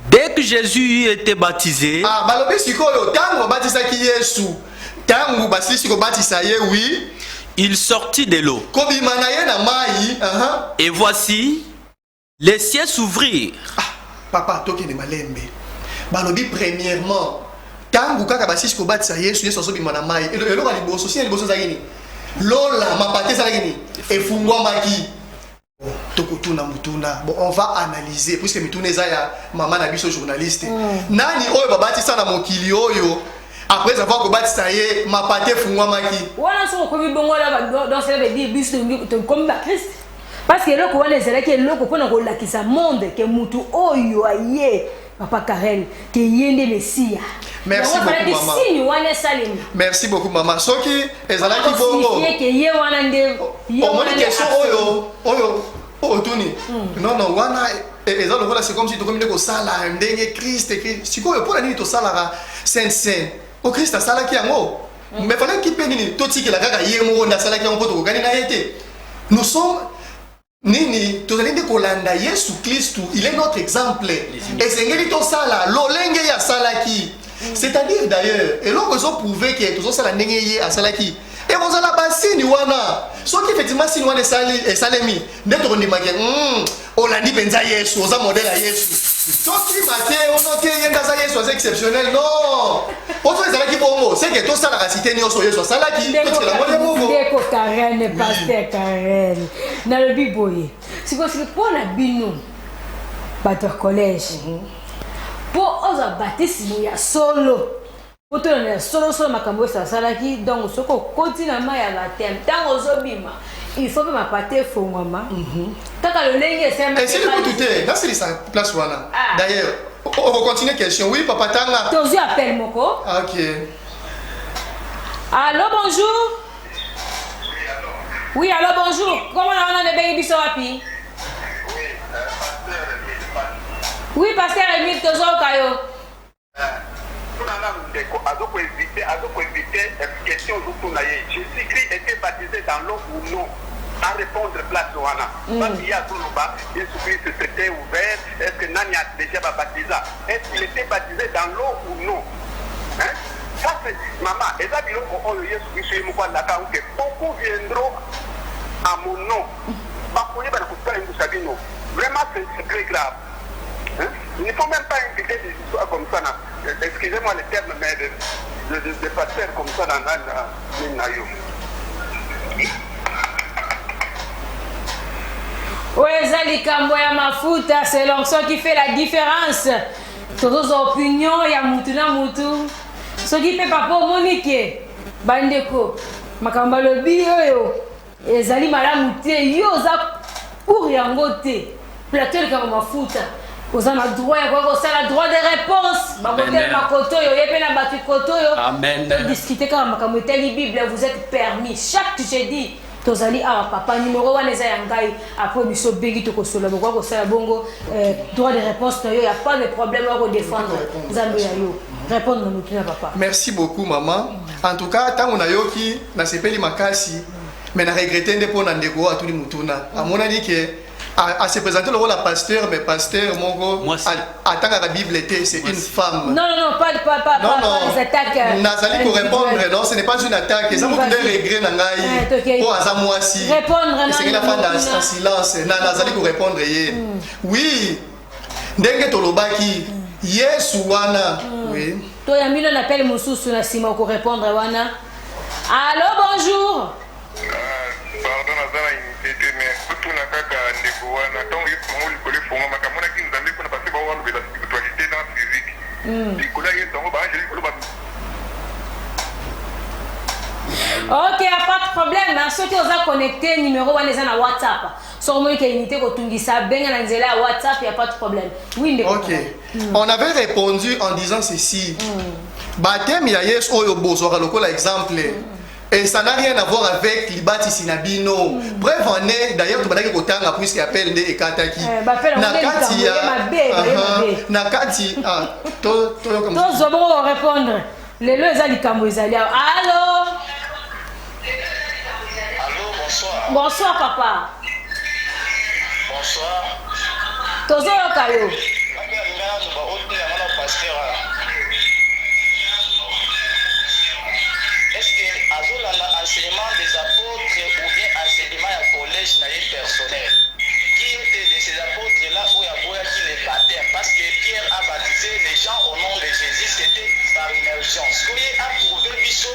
[SPEAKER 2] Dès que Jésus était baptisé,
[SPEAKER 3] ah balobi sikoyo tango baptisaki Yesu. Tango basisi ko baptisa ye oui,
[SPEAKER 2] il sortit de l'eau.
[SPEAKER 3] Kobimana ye na mai,
[SPEAKER 2] et voici les cieux s'ouvrirent.
[SPEAKER 3] Ah, papa toki de malembe. Balobi premièrement tangu kaka basisi ko batisa Yesu Yesu asobima na mai elo ka liboso si liboso za kini lola mapate za kini efungwa maki tokutuna mutuna bon on va analyser puisque mituna eza ya mama na biso journaliste nani oyo babatisa na mokili oyo après avoir ko batisa ye mapate efungwa maki
[SPEAKER 1] wana so ko bibongo la dans ça veut dire biso comme ba Christ parce que loko wana ezala ke loko pona ko lakisa monde ke mutu oyo aye Papa Karel que yende Messia.
[SPEAKER 3] Merci beaucoup maman. Merci beaucoup maman. Soki ezalaki bongo.
[SPEAKER 1] Que ye wana nde.
[SPEAKER 3] Omoni question oyo tuni. Non wana ezalo lokola c'est comme si tokomi ko sala ndenge Christ sikoyo pona nini to sala saint. O Christ asala ki yango. Mais fallait ki pe nini to tikela kaka ye mo nda sala ki yango poto ko gani na yete. Nous sommes Nini, tu as dit que l'anda Yesu Christ, il est notre exemple. Et c'est ngeli to sala, lolenge ya salaki. C'est-à-dire d'ailleurs, et l'on peut prouver que tout ça la nenge ya salaki. Et on a la bassine wana. Soit qu'effectivement si nous sali et salemi, d'être on dit on l'a dit benza Yesu, on a modèle à Yesu. Soit qui maté, on a dit yenda Yesu c'est exceptionnel. Non. Autre salaki bongo, c'est que tout ça la racité ni oso Yesu salaki, parce que la modèle bongo.
[SPEAKER 1] Deko Karen pasteur Karen. Na le biboye. Si vous pour la bino bato collège. Pour oza baptisme ya solo. Pour toi na solo makambo sa salaki donc soko continue ma ya baptême. Tango zobima. Il faut que ma pâté fongoma. Kaka le lenge c'est
[SPEAKER 3] mais c'est le coup tout est. Là c'est sa place wana. D'ailleurs, on va continuer question. Oui, papa tanga.
[SPEAKER 1] Tozu appelle moko.
[SPEAKER 3] OK.
[SPEAKER 1] Allô, bonjour. Oui, allô, bonjour. Comment on a des baby soapi? Oui, pasteur Emile Tozo Kayo.
[SPEAKER 4] Jésus-Christ était baptisé dans l'eau ou non? À répondre place Johanna. Parce qu'il y a tout le bas, Jésus-Christ s'était ouvert. Est-ce que Nani a déjà baptisé? Est-ce qu'il était baptisé dans l'eau ou non? Hein? Ça c'est maman. Et ça, Jésus-Christ, beaucoup viendront à mon nom. Vraiment, c'est très grave. Hein? Il ne faut même pas inviter des histoires comme ça. Excusez-moi le terme, mais de pasteurs comme ça dans Nayo.
[SPEAKER 1] Oui, Zali Kamboya Mafuta, c'est l'onction qui fait la différence. Toutes les opinions, il y a Moutuna Moutou. Ce qui fait papa Monique, Bandeko, Makamba le bio, et Zali Madame Mouté, Yoza pour Yangote, plateau de Mafuta. Vous avez le droit, le droit de réponse. Amen. Discuter comme la Bible, vous êtes permis. Chaque jeudi, tozali ah papa numéro 1 eza yangai après biso bengi to kosola boko ko sala bongo droit de réponse il y a pas de problème à défendre nzambe ya yo répondre nous tuna papa.
[SPEAKER 3] Merci beaucoup maman. En tout cas tant on a yoki na sepeli makasi mais na regretter ndeko na ndeko a tuli mutuna amona ni que à se présenter le rôle de pasteur, mais pasteur, mon gars, attends la Bible, c'est une femme.
[SPEAKER 1] Non, pas les attaques.
[SPEAKER 3] Nazali pour répondre, non, ce n'est pas une attaque. Ça vous pouvez regretter, Nangaï. Pour Azamoisi.
[SPEAKER 1] Répondre,
[SPEAKER 3] c'est la femme en silence. Nazali pour répondre. Oui. Dengue Tolobaki. Yes, Wana. Oui.
[SPEAKER 1] Toi, Yamil, on appelle Moussous sur la ciment pour répondre, Wana. Allô, bonjour.
[SPEAKER 4] Pardon, mais tout n'a qu'à découvrir. Tant que vous voulez faire ma caméra qui nous a mis pour passer par la spiritualité dans la physique. Les collègues sont
[SPEAKER 1] ok, il n'y a pas de problème. Ceux qui ont connecté, numéro 1 est dans WhatsApp. Sur moi qui a unité pour tout ça, ben à WhatsApp, il n'y a pas de problème. Oui,
[SPEAKER 3] ok. On avait répondu en disant ceci. Baptême, il y a yes, oyobo, sur le exemple. Et ça n'a rien à voir avec Libati Sinabino. Preuve en est, d'ailleurs, tu vas dire que tu as puisqu'il appelle des Ekataki. Nakati, Nakati,
[SPEAKER 1] tous vont répondre. Les deux Alikamo, ils allaient. Allô?
[SPEAKER 4] Allô, bonsoir.
[SPEAKER 1] Bonsoir, papa.
[SPEAKER 4] Bonsoir.
[SPEAKER 1] Tozo Kayo.
[SPEAKER 4] Est-ce que l'enseignement des apôtres ou bien enseignement à collège personnel qui était de ces apôtres-là où il y a qui les baptême parce que Pierre a baptisé les gens au nom de Jésus, c'était par immersion. Ce qui a prouvé Bisso,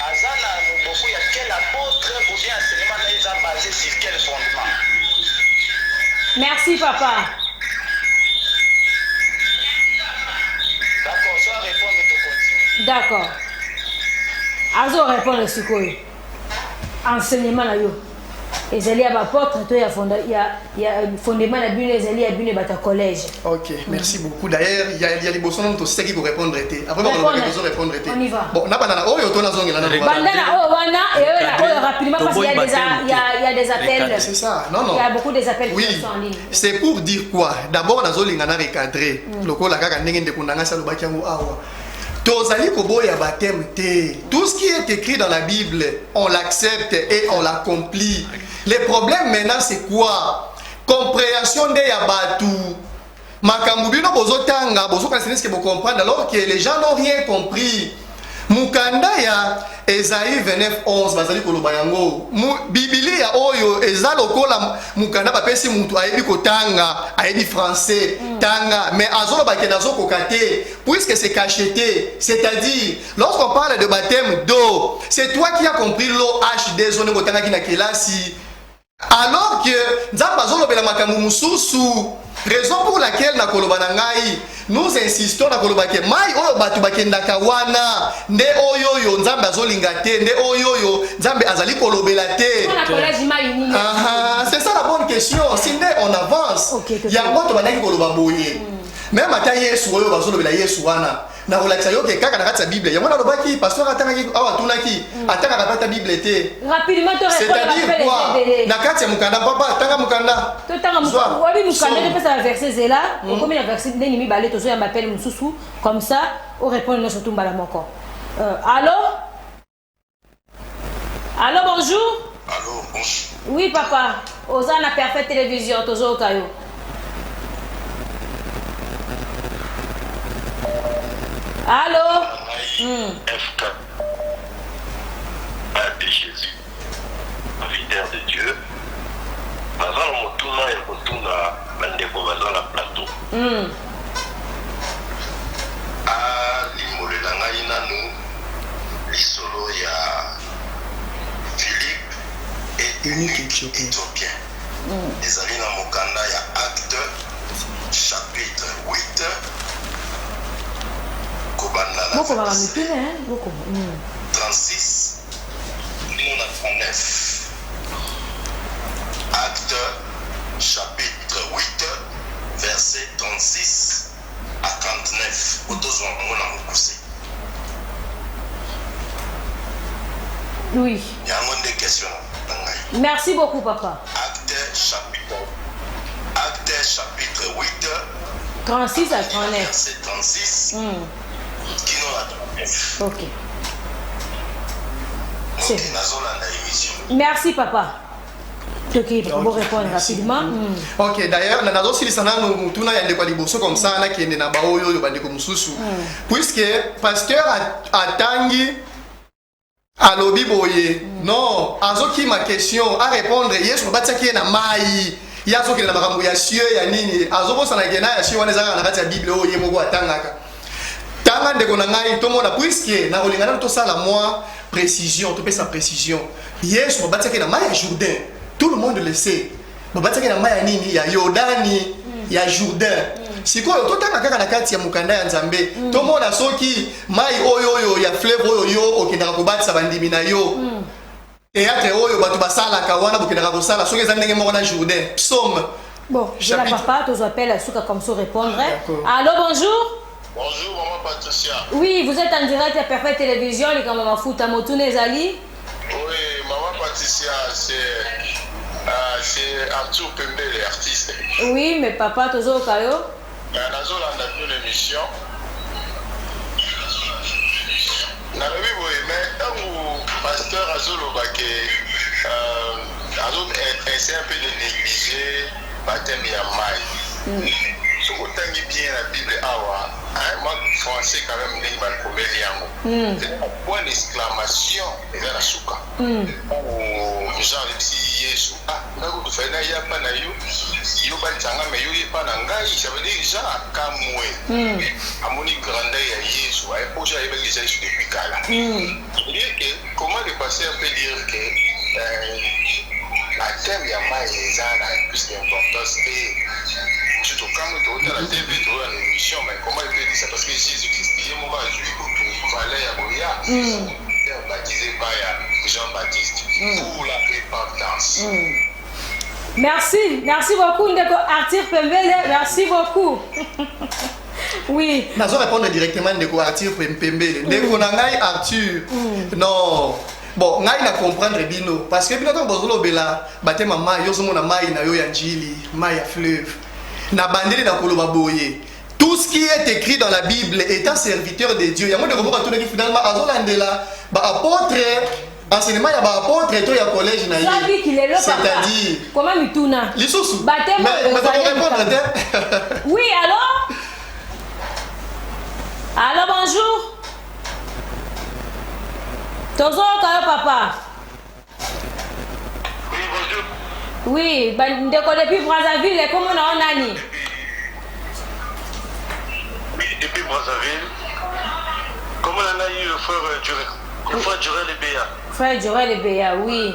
[SPEAKER 4] Azana, beaucoup il y a quel apôtre ou bien enseignement ils ont basé sur quel fondement?
[SPEAKER 1] Merci papa.
[SPEAKER 4] D'accord, soit répondre et tu continues.
[SPEAKER 1] D'accord. Azo répondre sur quoi? Enseignement là yo. ezali ya bapôtre to ya fondement na bino ezali ya bino bata collège.
[SPEAKER 3] Ok, merci beaucoup. D'ailleurs, il y a les bossons dont aussi qui pour répondre été. Après, on va répondre été.
[SPEAKER 1] On y va.
[SPEAKER 3] Bon, na banana. Oh, yoto na zongi la na.
[SPEAKER 1] Bandana wana rapidement parce qu'il y a des appels.
[SPEAKER 3] C'est ça. Non, non.
[SPEAKER 1] Il y a beaucoup des appels
[SPEAKER 3] qui
[SPEAKER 1] sont en ligne.
[SPEAKER 3] C'est pour dire quoi? D'abord, na zolinga na recadrer. Loko la kaka ndenge ndekundanga sa lobaki yango awa. Tozali koboya baptême te. Tout ce qui est écrit dans la Bible, on l'accepte et on l'accomplit. Le problème maintenant c'est quoi? Compréhension de Yabatu. Makambubino bozotanga, bozokanisi que vous comprendre alors que les gens n'ont rien compris. Mukanda ya Esaïe 29:11 bazali koloba yango. Biblia oyo eza lokola mukanda bapesi mutu ayebi kotanga, ayebi français, tanga, mais azolo bakena zoko kate puisque c'est cacheté. C'est-à-dire, lorsqu'on parle de baptême d'eau, c'est toi qui as compris l'eau HD zone kotanga kina kelasi. Alors que Nzamba zolo bela makambu mususu. Raison pour laquelle na koloba na ngai nous insistons na koloba ke mai oyo batu bakendaka wana nde oyo Nzambe azolinga te nde oyo Nzambe azali kolobela te. C'est ça la bonne question. Si nde on avance yango to banaki koloba boye. Même ata Yesu oyo bazolobela Yesu wana na relaxa yo ke kaka na kati ya Bible yango na lobaki pasteur atangaki awa tunaki atanga kapata Bible te.
[SPEAKER 1] Rapidement to répondre
[SPEAKER 3] c'est-à-dire quoi? Na kati ya mukanda papa tanga mukanda.
[SPEAKER 1] To tanga mukanda. Wabi mukanda te pesa verset zela, comme la verset ndeni mi balé to zo ya m'appelle mususu comme ça on répond no surtout mbala moko. Allô? Allô, bonjour?
[SPEAKER 4] Allô, bonjour.
[SPEAKER 1] Oui papa, Ozana Parfait Télévision to zo kayo. Allô?
[SPEAKER 4] FK. De Jésus, leader de Dieu. Bazala motuna ya kotuna bandeko bazala plateau. Limolela ngai nanu lisolo ya Philippe et unique éthiopien. Ezali na mokanda ya Acte chapitre 8.
[SPEAKER 1] Beaucoup va m'étonner, hein? Beaucoup.
[SPEAKER 4] 36, 39. Acte chapitre 8, verset 36 à 39.
[SPEAKER 1] Oui.
[SPEAKER 4] Il y a une question.
[SPEAKER 1] Merci beaucoup, papa.
[SPEAKER 4] Acte chapitre 8,
[SPEAKER 1] 36 à 39.
[SPEAKER 4] Verset 36. Qui nous a 39.
[SPEAKER 1] Ok.
[SPEAKER 4] C'est
[SPEAKER 1] merci, papa. Ok, pour répondre rapidement.
[SPEAKER 3] Ok, d'ailleurs, na nazo silisana no tuna yande kwa liboso comme ça na kende na baoyo yo bande ko mususu. Puisque pasteur atangi alobi boye. Non, azoki ma question à répondre yesu bataki na mai. Yazo ke na makambo ya cieux ya nini? Azoko sana ke na ya cieux wana zaka na kati ya Bible oyo moko atangaka. Tanga ndeko na ngai tomona puisque na olingana to sala moi précision, to pesa précision. Yesu bataki na mai ya Jourdain. Tout le monde le sait. Babataki na mai ya nini ya Yordani ya Jourdain. Sikoyo totanga kaka na kati ya mukanda ya Nzambe. Tomona soki mai oyo ya fleuve oyo okendaka kobatisa bandimi na yo. Théâtre oyo batu basala kawana bokendaka kosala soki eza ndenge moko na Jourdain. Psaume.
[SPEAKER 1] Bon, je la papa, tu appelles à Souka comme ça répondre. Allô, bonjour.
[SPEAKER 4] Bonjour, maman Patricia.
[SPEAKER 1] Oui, vous êtes en direct à Parfait Télévision, les camarades foot à Motune Zali.
[SPEAKER 4] Oui, maman Patricia, c'est Arthur Pembele, artiste.
[SPEAKER 1] Oui, mais papa, Tozo Kayo.
[SPEAKER 4] Nazo landa une émission. Nalobi boye, mais tant que pasteur Azolo Bake, Azolo essaie un peu de négliger baptême ya mai. Si vous avez bien la Bible, moi, français, quand même, il va le c'est un point d'exclamation, et là, la souka. Genre, si Yesu, là, vous faites là, il n'y a pas de yo, il n'y a pas de tanga, mais il n'y a pas de ça veut dire, genre, à Kamoué, à mon grandeur, il y a Yesu, et pour ça, il y a déjà Yesu depuis Kala. Comment le pasteur peut dire que la thème, il y a plus d'importance et surtout quand on est à la TV, on a une émission, mais comment il peut dire ça? Parce que Jésus-Christ, il est mauvais, il valait à Boya. baptisé par Jean-Baptiste pour la repentance.
[SPEAKER 1] Merci beaucoup, Ndeko Arthur Pembele, merci beaucoup. Oui.
[SPEAKER 3] Je vais répondre directement Ndeko Arthur Pembele. Ndeko Nangai Arthur. Non. Bon, ngai na comprendre bino parce que bino quand bozolo bela batema mai yo zomo na mai na yo ya njili, mai ya fleuve. Na bandeli na koloba boye. Tout ce qui est écrit dans la Bible étant serviteur de Dieu. Il y a moins de comment tout qui finalement azolandela ba apôtre enseignement ya ba apôtre to ya collège na
[SPEAKER 1] yi. C'est-à-dire comment mituna?
[SPEAKER 3] Lisusu.
[SPEAKER 1] Mais
[SPEAKER 3] répondre.
[SPEAKER 1] Oui, alors? Allô, bonjour. Tozo kayo papa.
[SPEAKER 4] Oui, bonjour.
[SPEAKER 1] Oui, Ndeko depuis Brazzaville, comment on a ni?
[SPEAKER 4] Oui, depuis Brazzaville. Comment on a eu le frère Durel et Béa?
[SPEAKER 1] Frère Durel et Béa, oui.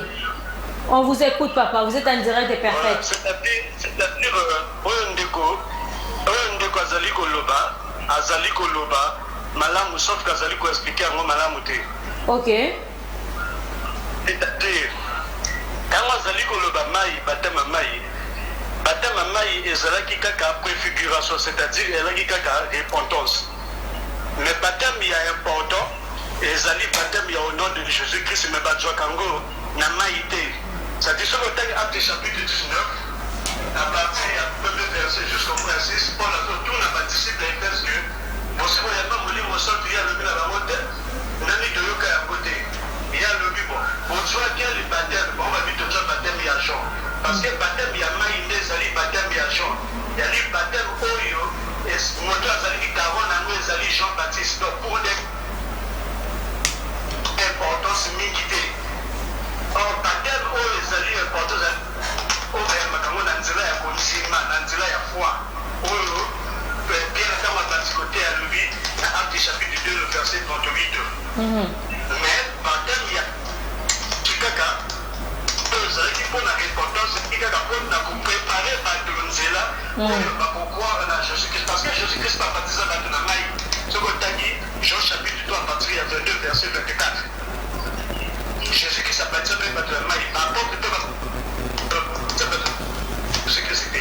[SPEAKER 1] On vous écoute papa, vous êtes en direct et parfait.
[SPEAKER 4] Voilà, c'est-à-dire, Ndeko Azali Koloba, Malamu, sauf qu'Azali Ko expliquer à moi Malamu te.
[SPEAKER 1] Ok.
[SPEAKER 4] C'est-à-dire, quand Azali Koloba Maï, Batema Maï, ezalaki kaka préfiguration, c'est-à-dire elaki kaka repentance. Mais baptême il y a important, ezali baptême il y a au nom de Jésus-Christ, mais badjwa kango na maïté. C'est-à-dire sur le texte Actes chapitre 19, à partir du premier verset jusqu'au verset 6, Paul a retourné à disciple et parce que voici il y a pas mon livre sort il y a le la route, nani de yoka à côté. Il y a le bibo. Pour soit bien le baptême, on va vite dire baptême il y a Jean. Parce que baptême il y a maïté, zali baptême il y a Jean. Il y a le baptême oyo et moto azali kitaron na nous ezali Jean-Baptiste. Donc pour des importance mingité. Or baptême oyo ezali importance oyo makambo na nzela ya konsima na nzela ya foi. Oyo bien kama batikote ya lui na Actes chapitre 2 le verset 38. Mais baptême il y a kikaka ezalaki mpona importance kikaka mpona kopréparer bato nzela oyo bakokroire na Jésus-Christ parce que Jésus-Christ baptisa bato na ngai soki otangi Jean chapitre 2 à partir ya 22 verset 24 Jésus-Christ abaptisa mpe bato na ngai apôtre mpe Jésus-Christ te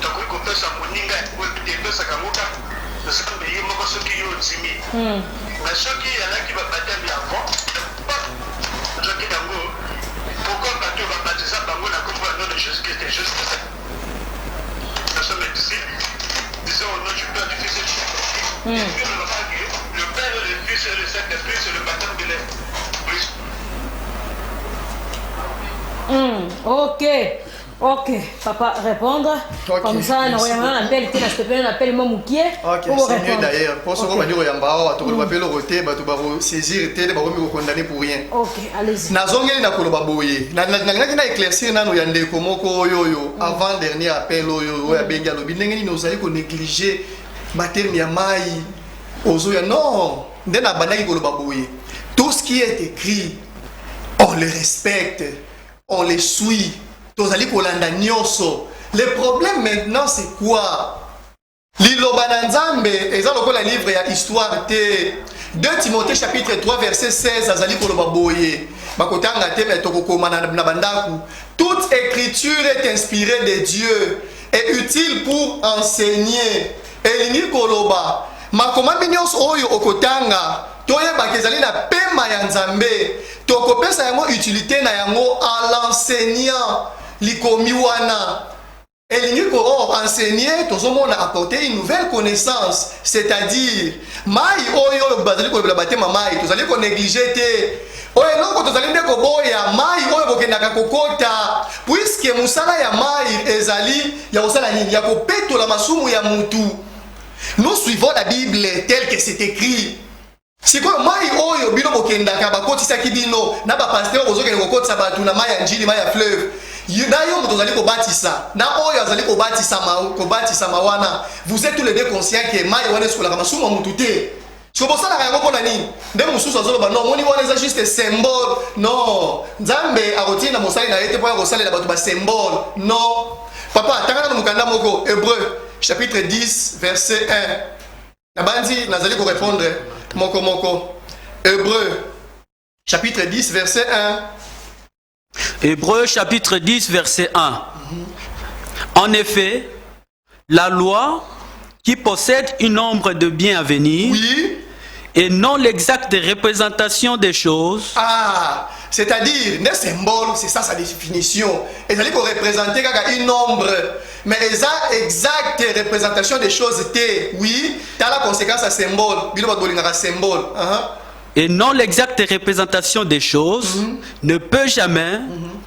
[SPEAKER 4] takoki kopesa moninga epesaka ngoka nzambe ye moko soki yo ondimi mais soki alaki babateme ya avant soki yango pourquoi bato babatiza bango na kombo ya nom de Jésus-Christ et Jésus-Christ nous sommes ici disons au nom du Père, du Fils et du Saint-Esprit et puis le Père et le Fils et le Saint-Esprit c'est le baptême de l'Esprit.
[SPEAKER 1] Ok, papa, répondre. Okay. Comme ça, nous appelle Mamoukié.
[SPEAKER 3] Ok, c'est mieux d'ailleurs. Pour ce qu'on va dire au Yamba, tu vas appeler le roté, tu vas saisir, tu vas condamner pour rien.
[SPEAKER 1] Ok, allez-y.
[SPEAKER 3] Nazongeli na koloba boye. Na éclaircir na no yande komoko yoyo avant dernier appel yoyo ya benga lobi ndengeni nozali ko négliger baptême ya mai. Ozo ya non, ndena bandaki koloba boye. Tout ce qui est écrit, on le respecte, on le suit. Le problème maintenant c'est quoi? Liloba na Nzambe eza lokola livre ya histoire te. 2 Timothée chapitre 3 verset 16 azali koloba boye. Bakotanga te mais tokokoma na bandaku. Toute écriture est inspirée de Dieu et utile pour enseigner. Elingi koloba makomami nyonso oyo okotanga toyeba kezali na pema ya Nzambe. Tokopesa yango utilité na yango à l'enseignant. Likomi wana elingi ko enseigner tozomona apporter une nouvelle connaissance, c'est-à-dire mai oyo bazali ko batema mai tozali ko négliger te oyo loko tozali ndeko boya mai oyo bokendaka kokota puisque musala ya mai ezali ya kosala nini ya kopetola masumu ya mutu. Nous suivons la Bible telle que c'est écrit. Si quoi mai oyo bino bokendaka bakotisaki bino na ba pasteur bozokende kokotisa batu na mai ya njili mai ya fleuve na yo moto zali ko batisa na oyo azali ko batisa mawana vous êtes tous les deux conscients que mai wana eskola kama suma mutu te so bosala yango pona nini nde mususu azoloba non moni wana eza juste symbole non Nzambe akotina mosali na yete po kosalela bato ba symbole non papa tangana mukanda moko Hébreu chapitre 10 verset 1 Nabandi, nazali ko répondre. Moko moko. Hébreu, chapitre 10, verset 1.
[SPEAKER 2] Hébreu chapitre 10, verset 1. En effet, la loi qui possède une ombre de bien à venir
[SPEAKER 3] Oui.
[SPEAKER 2] et non l'exacte représentation des choses,
[SPEAKER 3] Ah, c'est-à-dire, les symboles, c'est ça sa définition. Et ça dit qu'on représenter une ombre. Mais exacte représentation des choses, oui, tu as la conséquence à symbole. Symbole.
[SPEAKER 2] et non l'exacte représentation des choses, ne peut jamais,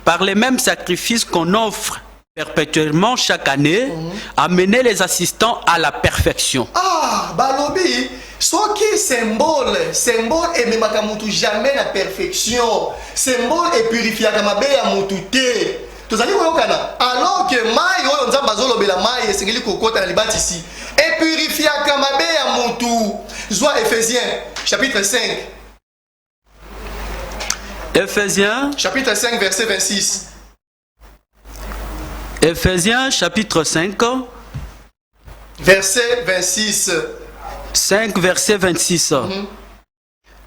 [SPEAKER 2] par les mêmes sacrifices qu'on offre perpétuellement chaque année, amener les assistants à la perfection.
[SPEAKER 3] Ah, balobi, ce qui est symbole et même à jamais la perfection. Symbole est purifié à ma à moutouté. Tous allez voir alors que maï on a bazolo bela maï et singeli kokota na libati ici. Et purifié à kamabe à moutou. Soit Éphésiens chapitre 5.
[SPEAKER 2] Éphésiens,
[SPEAKER 3] Chapitre 5 verset 26.
[SPEAKER 2] Éphésiens chapitre 5,
[SPEAKER 3] Verset 26.
[SPEAKER 2] 5 verset 26.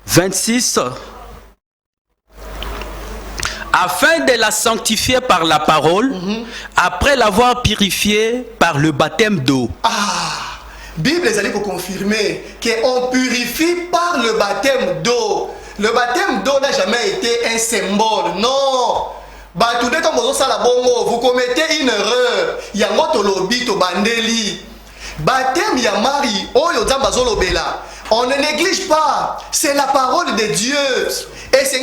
[SPEAKER 2] 26. Afin de la sanctifier par la parole, après l'avoir purifiée par le baptême d'eau.
[SPEAKER 3] Ah, Bible les allez pour confirmer qu'on purifie par le baptême d'eau. Le baptême d'eau n'a jamais été un symbole, non. Vous commettez une erreur. Il y a un bandeli. Baptême Yamari, on ne néglige pas, c'est la parole de Dieu. Et c'est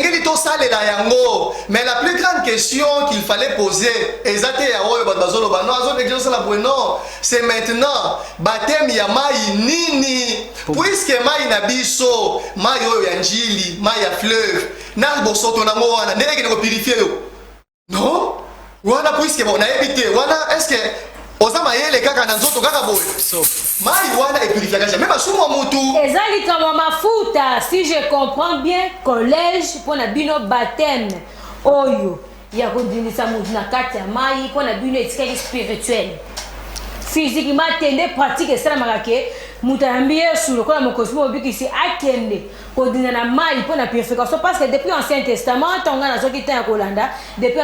[SPEAKER 3] mais la plus grande question qu'il fallait poser, c'est maintenant, baptême Yamari Nini, puisque Maï Nabiso, Maï Yanjili, Maï fleuve, Narbo Sotonamo, non? Wana puisque on a évité, wana est-ce que Osama yele kaka na nzoto kaka boye. Mai wana epurifiaka même asumo mutu.
[SPEAKER 1] Ezali kama mafuta, si je comprends bien, collège pour na bino baptême. Oyo ya kondinisa mutu na kati ya mai pour na bino etikaki spirituel. Physiquement tende pratique ça marake mutambie sur le comme cosmo bikisi akende kodina na mai pour na purification parce que depuis Ancien Testament tonga na zoki ta kolanda depuis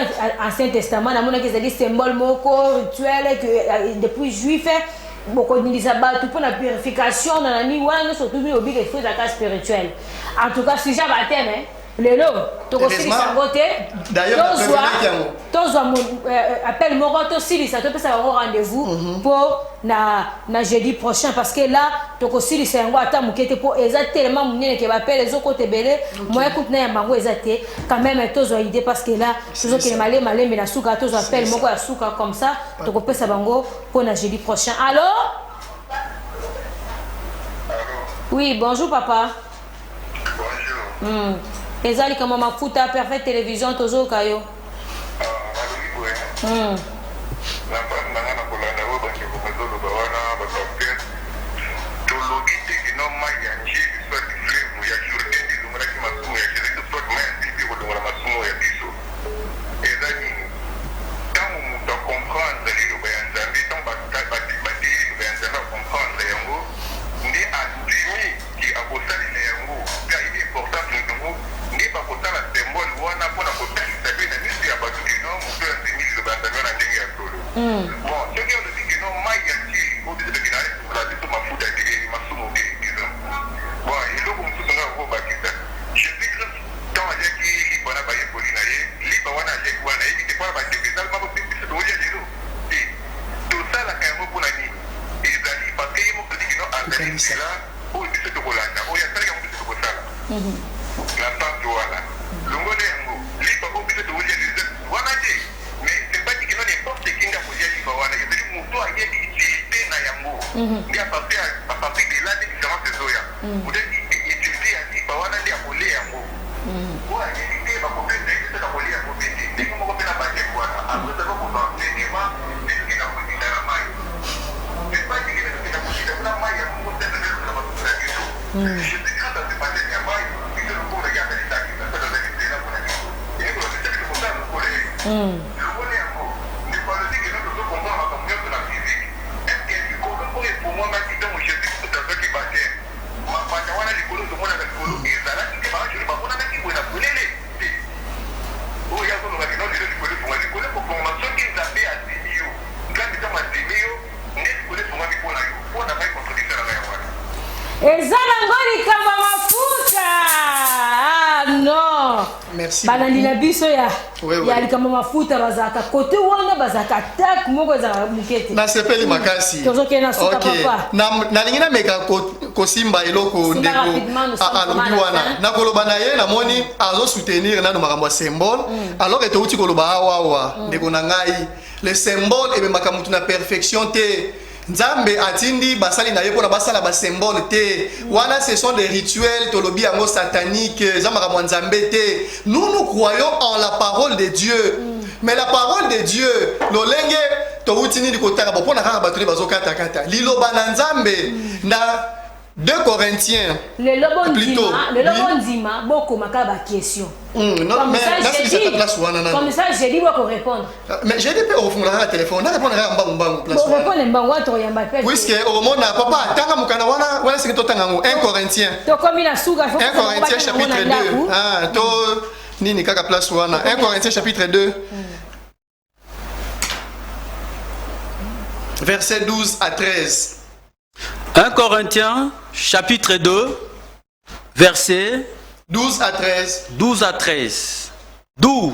[SPEAKER 1] Ancien Testament na mona que c'est des symboles moko rituel que depuis juif beaucoup d'ilisa batu pour la purification na ni wana surtout bi obi que faut la cas spirituel. En tout cas si j'ai baptême lelo tokosili sangote d'ailleurs tozwa appel moko tosili ça topesa un rendez-vous pour na jeudi prochain parce que là tokosili sango ata mukete pour exactement munene que appelle les autres belé moi écoute na bango exacté quand même tozwa idée parce que là toujours que malé mais na suka tozwa appel moko ya suka comme ça tokopesa bango pour na jeudi prochain. Allô? Oui, bonjour papa. Bonjour. Ezali kama mafuta perfect télévision tozo kayo. ngoli kama mafuta. Ah non.
[SPEAKER 3] Merci.
[SPEAKER 1] Banani na biso ya.
[SPEAKER 3] Oui.
[SPEAKER 1] Ya likama mafuta bazaka côté wana bazaka tak moko za mukete.
[SPEAKER 3] Na sepeli makasi.
[SPEAKER 1] Tozoke na suka papa.
[SPEAKER 3] Na lingina meka kosimba eloko ndeko alobi wana. Na koloba na ye na moni azo soutenir na no makambo symbole. Alors que touti koloba awa ndeko na ngai. Le symbole ebe makamutu na perfection te. Nzambe atindi basali na ye pona basala ba symbole te. Wana ce sont des rituels tolobi yango satanique, zamaka nzambe te. Nous croyons en la parole de Dieu. Mais la parole de Dieu, lolenge towutini likotaka pona kaka batuli bazokata kata. Liloba na Nzambe na 2 Corinthiens.
[SPEAKER 1] Le lobo ndima boko makaba question.
[SPEAKER 3] Non, mais
[SPEAKER 1] comme ça, j'ai dit beaucoup répondre.
[SPEAKER 3] Mais j'ai dit au fond la téléphone, on répondre à mbambu place.
[SPEAKER 1] On répond mbambu to yamba pe.
[SPEAKER 3] Puisque au monde papa tanga mukana wana c'est totanga 1 Corinthiens.
[SPEAKER 1] To comme la suga
[SPEAKER 3] 1 Corinthiens chapitre 2. Ah, to nini kaka place wana 1 Corinthiens chapitre 2. Versets 12 à 13.
[SPEAKER 2] 1 Corinthiens chapitre 2 versets
[SPEAKER 3] 12 à 13.
[SPEAKER 2] 12 à 13. 12.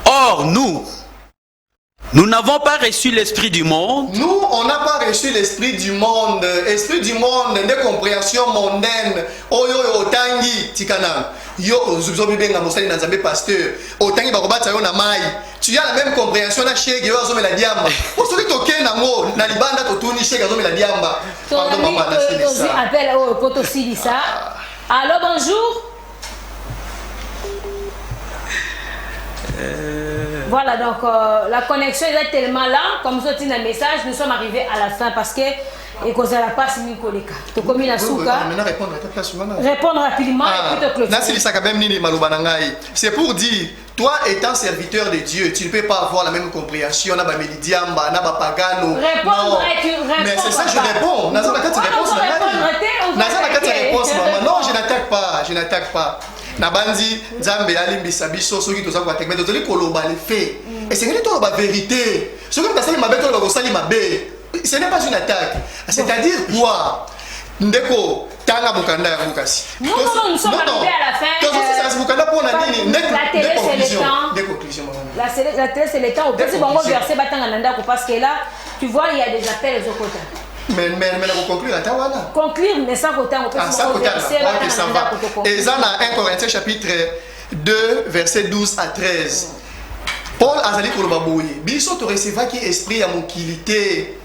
[SPEAKER 2] Or, nous n'avons pas reçu l'esprit du monde.
[SPEAKER 3] Nous, on n'a pas reçu l'esprit du monde. Esprit du monde, de compréhension mondaine. Oyo otangi tikana. Yo ozuzo bibenga mosali na Nzambe pasteur. Otangi bakobata yo na mai. Tu as la même compréhension na shege yo azome la diamba. Osoki toke nango na libanda totuni shege azome la diamba.
[SPEAKER 1] Pardon maman na silisa. Appelle au poto silisa. Allô, bonjour. Voilà, donc la connexion est tellement là, comme ça, tu as un message, nous sommes arrivés à la fin parce que et qu'on n'a pas signé Koleka. Tu commis la souka. Répondre rapidement et puis te clôturer.
[SPEAKER 3] C'est pour dire, toi étant serviteur de Dieu, tu ne peux pas avoir la même compréhension. Na ba Melidiamba, na ba Pagano.
[SPEAKER 1] Répondre et tu réponds.
[SPEAKER 3] Mais c'est ça, je réponds. Non, je n'attaque pas. Je n'attaque pas. Nabandi Nzambe alimbisa biso soki toza kwa tekme tozali koloba les faits et c'est que toloba vérité soki mtasali mabe toloba kosali mabe ce n'est pas une attaque c'est-à-dire quoi ndeko tanga mukanda ya mukasi
[SPEAKER 1] nous sommes arrivés à la fin
[SPEAKER 3] ça mukanda pona nini
[SPEAKER 1] la télé c'est le temps
[SPEAKER 3] des conclusions
[SPEAKER 1] la télé c'est le temps au petit bongo verser batanga nanda parce que là tu vois il y a des appels aux côtés.
[SPEAKER 3] Mais la conclure à Tawana.
[SPEAKER 1] Conclure, mais sans côté, on peut
[SPEAKER 3] ça va. Et ça, dans 1 Corinthiens chapitre 2, verset 12 à 13. Paul a dit que le babouye. Biso te receva qui esprit à mon kilité.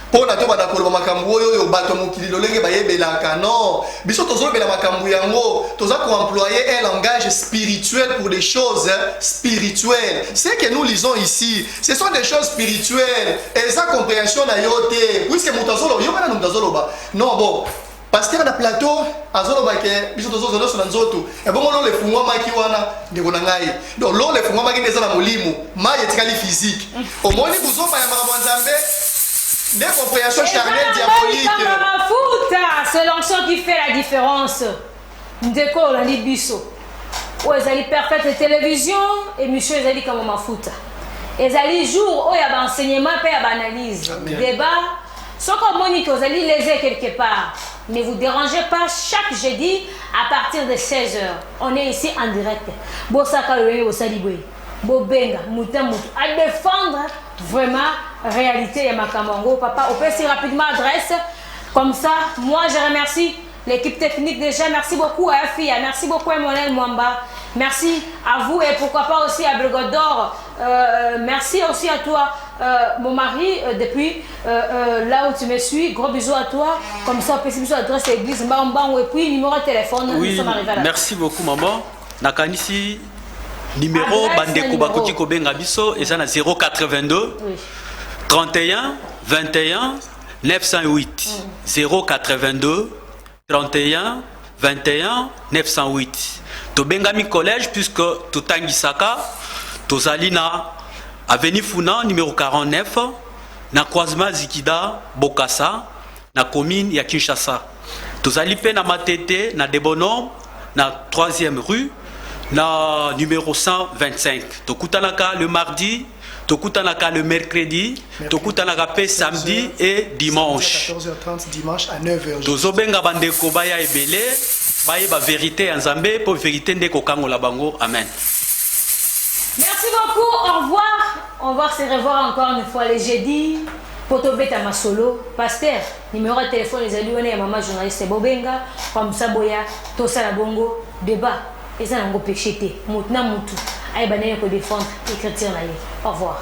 [SPEAKER 3] Paul a dit que le makambo yo bato mon kililo lenge ba yebelaka non. Biso tozo bela makambo yango. Toza ko employer un langage spirituel pour des choses spirituelles. Ce que nous lisons ici, ce sont des choses spirituelles. Et sa compréhension na yote. Puisque mutazolo yo kana mutazolo ba. Non bon. Pasteur na plateau azolo ba ke biso tozo zolo so na nzoto. E bongo lo le fungwa maki wana ndeko na ngai. Donc lo le fungwa maki ndeza na molimo. Ma yetikali physique. Omoni buzopa ya makambo Nzambe. Des compréhensions charnelles diaboliques.
[SPEAKER 1] C'est l'onction qui fait la différence. Ndeko on dit biso. Ou ezali perfecte télévision émission ezali comme mafuta. Ezali jour où il y a enseignement et il y a analyse. Débat. Ce qu'on monique ezali léger quelque part. Ne vous dérangez pas chaque jeudi à partir de 16h. On est ici en direct. Bosaka le osalibwe. Bobenga muta à défendre vraiment réalité et Makamango. Papa, on peut si rapidement adresse. Comme ça, moi je remercie l'équipe technique déjà. Merci beaucoup à FIA. Merci beaucoup à Emmanuel Mwamba. Merci à vous et pourquoi pas aussi à Brigodor. Merci aussi à toi, mon mari, depuis là où tu me suis. Gros bisous à toi. Comme ça, on peut si adresse l'église. Et puis, numéro de téléphone.
[SPEAKER 2] Oui, nous sommes arrivés à la merci beaucoup, maman. Nakanisi. Numéro Bandeko Bakoki Kobenga Biso et ça na 082 31 21 908 082 31 21 908 Tobengami collège puisque Totangisaka Tozalina avenue Funa numéro 49 na croisement Zikida Bokassa na commune ya Kinshasa Tozali pe na Matete na Debono na 3e rue na numéro 125. Tokutanaka le mardi tokutanaka le mercredi, tokutanaka pe samedi et dimanche.
[SPEAKER 3] 14h30 dimanche à 9h.
[SPEAKER 2] Tozobenga bandeko baya ebele, baye ba vérité en Zambé pour vérité ndeko kangola bango. Amen.
[SPEAKER 1] Merci beaucoup, au revoir. On va se revoir encore une fois le jeudi. Poto beta masolo, pasteur, numéro de téléphone les alliés, on est maman journaliste Bobenga, comme ça boya, tosa la bongo, débat, et ça n'a pas péché, moutna moutou, aïe banane ko défendre, et chrétien. Au revoir.